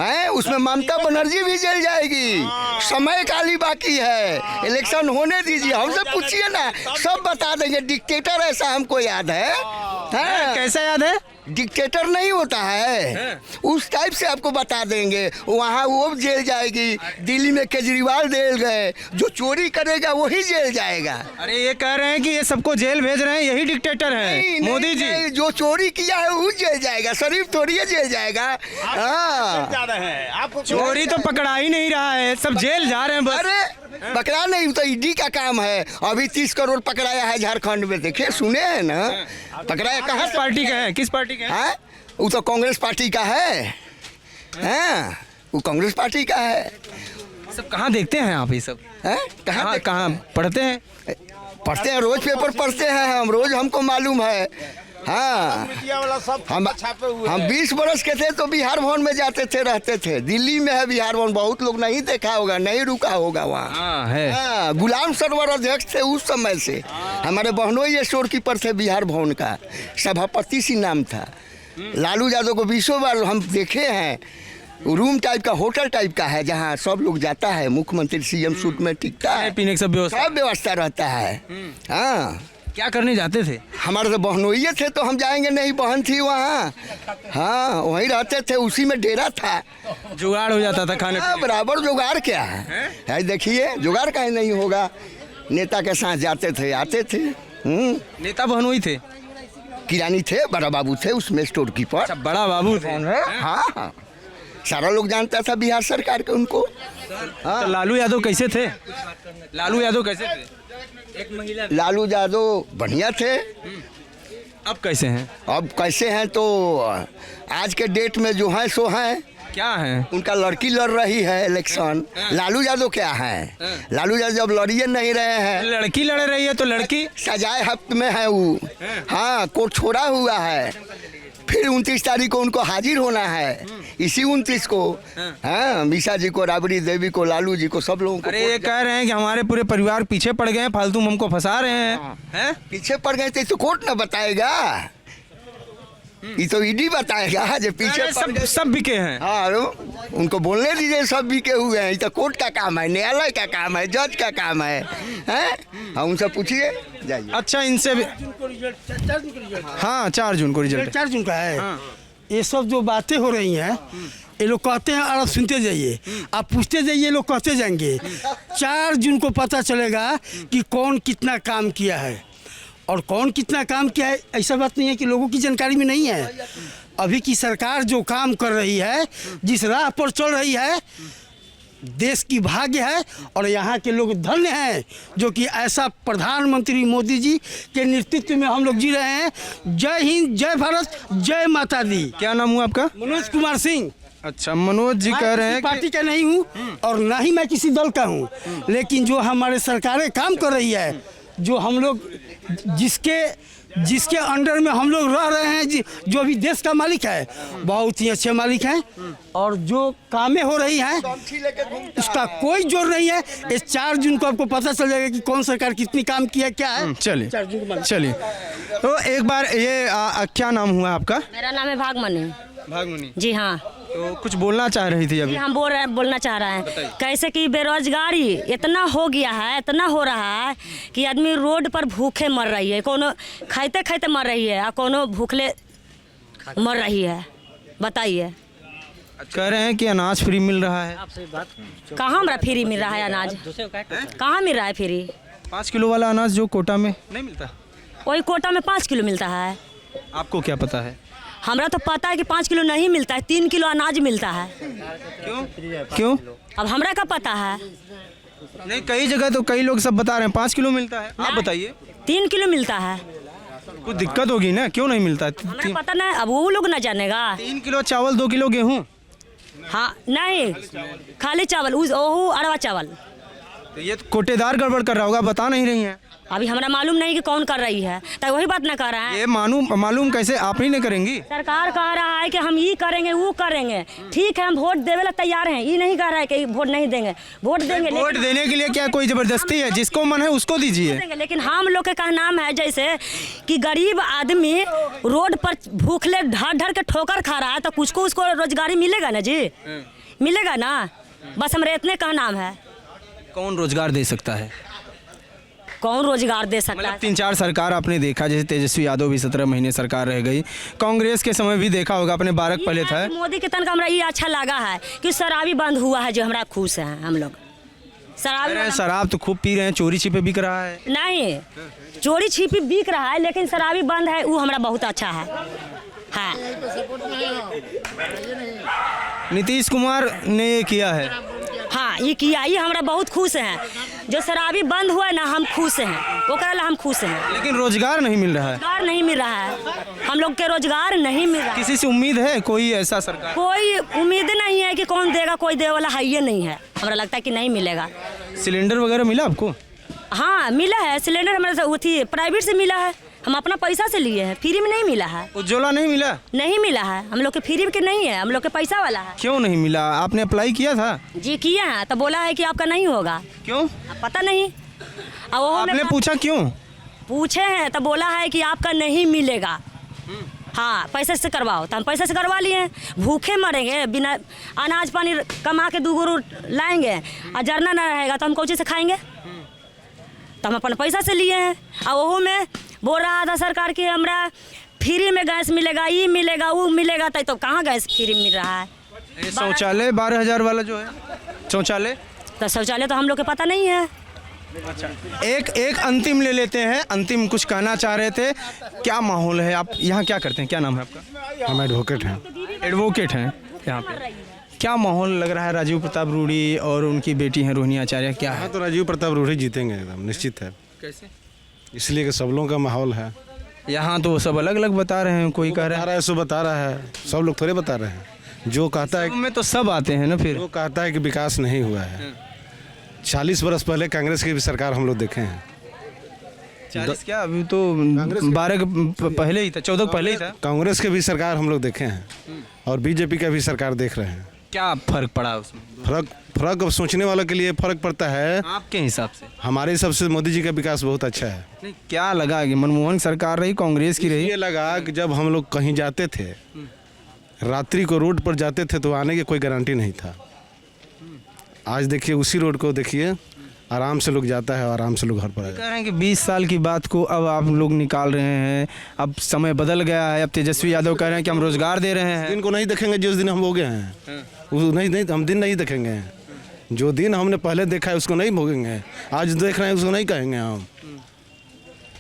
है, उसमें ममता बनर्जी भी जेल जाएगी। समय काली बाकी है, इलेक्शन होने दीजिए। हमसे पूछिए ना, सब बता देंगे। डिक्टेटर ऐसा हमको याद है। हाँ, कैसा याद है? डिक्टेटर नहीं होता है, उस टाइप से आपको बता देंगे। वहाँ वो जेल जाएगी, दिल्ली में केजरीवाल जेल गए, जो चोरी करेगा वही जेल जाएगा। अरे ये कह रहे हैं कि ये सबको जेल भेज रहे हैं, यही डिक्टेटर हैं मोदी जी। नहीं, जो चोरी किया है वो जेल जाएगा, शरीफ थोड़ी है जेल जाएगा। हाँ, चोरी तो पकड़ा ही नहीं रहा है, सब जेल जा रहे हैं बस। अरे पकड़ा नहीं, तो ईडी का काम है। अभी 30 करोड़ पकड़ाया है झारखंड में, देखे सुने हैं ना? पकड़ाया कहाँ किस पार्टी का है? किस पार्टी का है? वो तो कांग्रेस पार्टी का है। हाँ, वो कांग्रेस पार्टी का है। सब कहाँ देखते हैं आप ये सब? कहाँ कहाँ पढ़ते हैं? पढ़ते हैं, रोज पेपर पढ़ते हैं हम, रोज हमको मालूम है। हाँ, हम 20 बरस के थे तो बिहार भवन में जाते थे, रहते थे। दिल्ली में है बिहार भवन, बहुत लोग नहीं देखा होगा, नहीं रुका होगा वहाँ। हाँ, गुलाम सरवर अध्यक्ष थे उस समय से। हमारे बहनोई स्टोर कीपर थे बिहार भवन का, सभापति सी नाम था। लालू यादव को 20 बार हम देखे हैं। रूम टाइप का, होटल टाइप का है, जहाँ सब लोग जाता है। मुख्यमंत्री सीएम सूट में टिकता है, पीने की सब व्यवस्था रहता है। हाँ, क्या करने जाते थे? हमारे तो बहनोइये थे तो हम जाएंगे नहीं, बहन थी वहाँ। हाँ, वहीं रहते थे, उसी में डेरा था। जुगाड़ हो जाता था खाने हाँ, बराबर जुगाड़ क्या है? देखिए, जुगाड़ कहीं नहीं होगा। नेता के साथ जाते थे, आते थे। नेता बहनोई थे, किरानी थे, बड़ा बाबू थे उसमें स्टोर कीपर। बड़ा बाबू थे। हाँ, सारा लोग जानता था बिहार सरकार के उनको। तो लालू यादव कैसे थे? लालू यादव कैसे थे? एक महिला। लालू यादव बढ़िया थे। अब कैसे हैं? अब कैसे हैं तो आज के डेट में जो है सो हैं। क्या है? उनका लड़की लड़ रही है इलेक्शन। लालू यादव क्या है? लालू यादव जब लड़िए नहीं रहे हैं। लड़की लड़ रही है तो लड़की सजाए हफ्त में है वो। हाँ, कोर्ट छोड़ा हुआ है, फिर 29 तारीख को उनको हाजिर होना है। इसी 29 को हाँ, मीसा जी को, राबड़ी देवी को, लालू जी को, सब लोगों को। अरे ये कह रहे हैं कि हमारे पूरे परिवार पीछे पड़ गए हैं, फालतू हमको फंसा रहे हैं। पीछे पड़ गए तो कोर्ट ना बताएगा, ये तो ईडी बताएगा जो पीछे सब बिके हैं। हाँ, उनको बोलने दीजिए, सब बिके हुए हैं। ये तो कोर्ट का काम है, न्यायालय का काम है, जज का काम है। हाँ, उनसे पूछिए जाइए। अच्छा, इनसे भी। हाँ, 4 जून को रिजल्ट। 4 जून का है। ये सब जो बातें हो रही हैं, ये लोग कहते हैं और आप सुनते जाइए, आप पूछते जाइए, लोग कहते जाएंगे। 4 जून को पता चलेगा कि कौन कितना काम किया है और कौन कितना काम किया है। ऐसा बात नहीं है कि लोगों की जानकारी में नहीं है। अभी की सरकार जो काम कर रही है, जिस राह पर चल रही है, देश की भाग्य है। और यहाँ के लोग धन्य हैं जो कि ऐसा प्रधानमंत्री मोदी जी के नेतृत्व में हम लोग जी रहे हैं। जय हिंद, जय भारत, जय माता दी। क्या नाम हुआ आपका? मनोज कुमार सिंह। अच्छा, मनोज जी कह रहे हैं पार्टी का नहीं हूँ और ना ही मैं किसी दल का हूँ, लेकिन जो हमारे सरकारें काम कर रही है, जो हम लोग जिसके अंडर में हम लोग रह रहे हैं, जो भी देश का मालिक है, बहुत ही अच्छे मालिक हैं। और जो कामें हो रही हैं उसका कोई जोर नहीं है। इस 4 जून को आपको पता चल जाएगा कि कौन सरकार कितनी काम किया, क्या है। चलिए तो एक बार ये क्या नाम हुआ आपका? मेरा नाम है भागमनी। भागमनी जी हाँ। तो कुछ बोलना चाह रही थी अभी? जी, हम बोलना चाह रहे हैं कैसे कि बेरोजगारी इतना हो गया है, इतना हो रहा है कि आदमी रोड पर भूखे मर रही है, कोनो खाते खाते मर रही है और कोनो भूखले मर रही है। बताइए। कह रहे हैं कि अनाज फ्री मिल रहा है। कहाँ हमारा फ्री मिल रहा है अनाज? कहाँ मिल रहा है फ्री? 5 किलो वाला अनाज जो कोटा में नहीं मिलता, वही कोटा में 5 किलो मिलता है। आपको क्या पता है? हमरा तो पता है कि 5 किलो नहीं मिलता है, 3 किलो अनाज मिलता है। क्यों? अब हमरा का पता है? नहीं, कई जगह तो कई लोग सब बता रहे हैं 5 किलो मिलता है। आप बताइए। 3 किलो मिलता है। कुछ दिक्कत होगी ना, क्यों नहीं मिलता? हमें पता नहीं, अब वो लोग ना जानेगा। 3 किलो चावल, 2 किलो गेहूँ। हाँ नहीं, खाली चावल, ओहू अरवा चावल। तो ये तो कोटेदार गड़बड़ कर रहा होगा, बता नहीं रही हैं। अभी हमारा मालूम नहीं कि कौन कर रही है, तो वही बात ना कर रहा है। ये मालूम कैसे आप ही नहीं करेंगी? सरकार कह रहा है कि हम ये करेंगे वो करेंगे, ठीक है हम वोट देवे ला तैयार हैं, ये नहीं कह रहा है कि वोट नहीं देंगे, वोट देंगे। वोट देने के लिए क्या कोई जबरदस्ती है? जिसको मन है उसको दीजिए। लेकिन हम लोग का नाम है जैसे कि गरीब आदमी रोड पर भूखले ढर ढर के ठोकर खा रहा है, तो कुछ को उसको रोजगारी मिलेगा ना जी, मिलेगा ना। बस हमारे इतने का नाम है। कौन रोजगार दे सकता है? कौन रोजगार दे सकता है? 3-4 सरकार आपने देखा, जैसे तेजस्वी यादव भी 17 महीने सरकार रह गई। कांग्रेस के समय भी देखा होगा, अपने बारक पहले था। मोदी के तनका हमरा ये अच्छा लगा है कि शराबी बंद हुआ है, जो हमरा खुश है। हम लोग शराब तो खूब पी रहे हैं, चोरी छिपे बिक रहा है। नहीं, चोरी छिपी बिक रहा है, लेकिन शराबी बंद है, वो हमरा बहुत अच्छा है। हाँ, नीतीश कुमार ने ये किया है। हाँ ये किया, ये हमरा बहुत खुश हैं। जो शराबी बंद हुआ है ना, हम खुश हैं, वो करेला हम खुश हैं। लेकिन रोजगार नहीं मिल रहा है। रोजगार नहीं मिल रहा है, हम लोग के रोजगार नहीं मिल रहा है। किसी से उम्मीद है कोई ऐसा सरकार? कोई उम्मीद नहीं है कि कौन देगा, कोई दे वाला है ये नहीं है। हमरा लगता है कि नहीं मिलेगा। सिलेंडर वगैरह मिला आपको? हाँ मिला है सिलेंडर, हमारे वो थी प्राइवेट से मिला है, हम अपना पैसा से लिए हैं, फ्री में नहीं मिला है। उज्ज्वला नहीं मिला? नहीं मिला है, हम लोग के फ्री के नहीं है, हम लोग के पैसा वाला है। क्यों नहीं मिला? आपने अप्लाई किया था? जी किया है, तो बोला है कि आपका नहीं होगा। क्यों? पता नहीं। अब आपने पूछा क्यों? पूछे हैं तो बोला है कि आपका नहीं मिलेगा। हाँ पैसे से करवाओ, तो हम पैसे से करवा लिए हैं। भूखे मरेंगे, बिना अनाज पानी कमा के 2 गो लाएंगे और जरना ना रहेगा तो हम कौन चीज़ से खाएंगे? तो हम अपना पैसा से लिए हैं। और वो में बोल रहा था सरकार की हमरा फ्री में गैस मिलेगा, ये मिलेगा, वो मिलेगा, तो कहाँ गैस फ्री मिल रहा है? शौचालय 12,000 वाला जो है शौचालय, तो शौचालय तो हम लोग के पता नहीं है। अच्छा, एक अंतिम ले लेते हैं। अंतिम कुछ कहना चाह रहे थे, क्या माहौल है? आप यहाँ क्या करते हैं? क्या नाम है आपका? हम एडवोकेट हैं। एडवोकेट हैं यहाँ पे। क्या माहौल लग रहा है? राजीव प्रताप रूढ़ी और उनकी बेटी हैं रोहिणी आचार्य, क्या है? तो राजीव प्रताप रूढ़ी जीतेंगे एकदम निश्चित है। कैसे? इसलिए कि सब लोगों का माहौल है। यहाँ तो सब अलग अलग बता रहे हैं, कोई कह रहा है सो बता रहा है, सब लोग थोड़े बता रहे हैं। जो कहता है में तो सब आते हैं ना, फिर वो कहता है कि विकास नहीं हुआ है। 40 बरस पहले कांग्रेस की भी सरकार हम लोग देखे हैं। 40 क्या, अभी तो 12 पहले ही था, 14 पहले ही था। कांग्रेस के भी सरकार हम लोग देखे हैं और बीजेपी का भी सरकार देख रहे हैं। क्या फर्क पड़ा उसमें? फर्क अब सोचने वालों के लिए फर्क पड़ता है। आपके हिसाब से? हमारे हिसाब से मोदी जी का विकास बहुत अच्छा है। नहीं, क्या लगा कि मनमोहन सरकार रही, कांग्रेस की रही? ये लगा कि जब हम लोग कहीं जाते थे, रात्रि को रोड पर जाते थे, तो आने की कोई गारंटी नहीं था। आज देखिए उसी रोड को देखिए, आराम से लोग जाता है और आराम से लोग घर पर आ जाता है। कह रहे हैं कि 20 साल की बात को अब आप लोग निकाल रहे हैं, अब समय बदल गया है। अब तेजस्वी यादव कह रहे हैं कि हम रोजगार दे रहे हैं। दिन को नहीं देखेंगे जिस दिन हम हो गए हैं, नहीं हम दिन नहीं देखेंगे। जो दिन हमने पहले देखा है उसको नहीं भोगेंगे, आज देख रहे हैं उसको नहीं कहेंगे हम।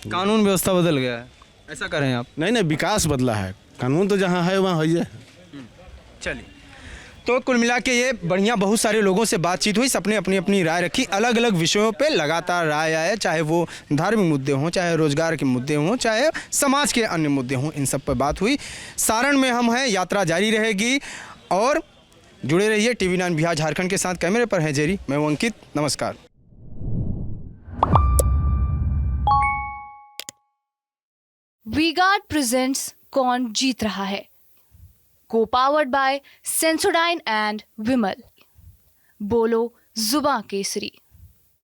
कानून व्यवस्था बदल गया है, ऐसा कह रहे हैं आप? नहीं, विकास बदला है, कानून तो जहाँ है वहाँ है। चलिए, तो कुल मिला के ये बढ़िया, बहुत सारे लोगों से बातचीत हुई, सबने अपनी अपनी राय रखी, अलग अलग विषयों पे लगातार राय आए, चाहे वो धार्मिक मुद्दे हों, चाहे रोजगार के मुद्दे हों, चाहे समाज के अन्य मुद्दे हों, इन सब पर बात हुई। सारण में हम हैं, यात्रा जारी रहेगी और जुड़े रहिए TV9 बिहार झारखंड के साथ। कैमरे पर है जेरी, मैं हूं अंकित, नमस्कार। वी-गार्ड प्रेजेंट्स कौन जीत रहा है, को पावर्ड बाय सेंसोडाइन एंड विमल। बोलो जुबां केसरी।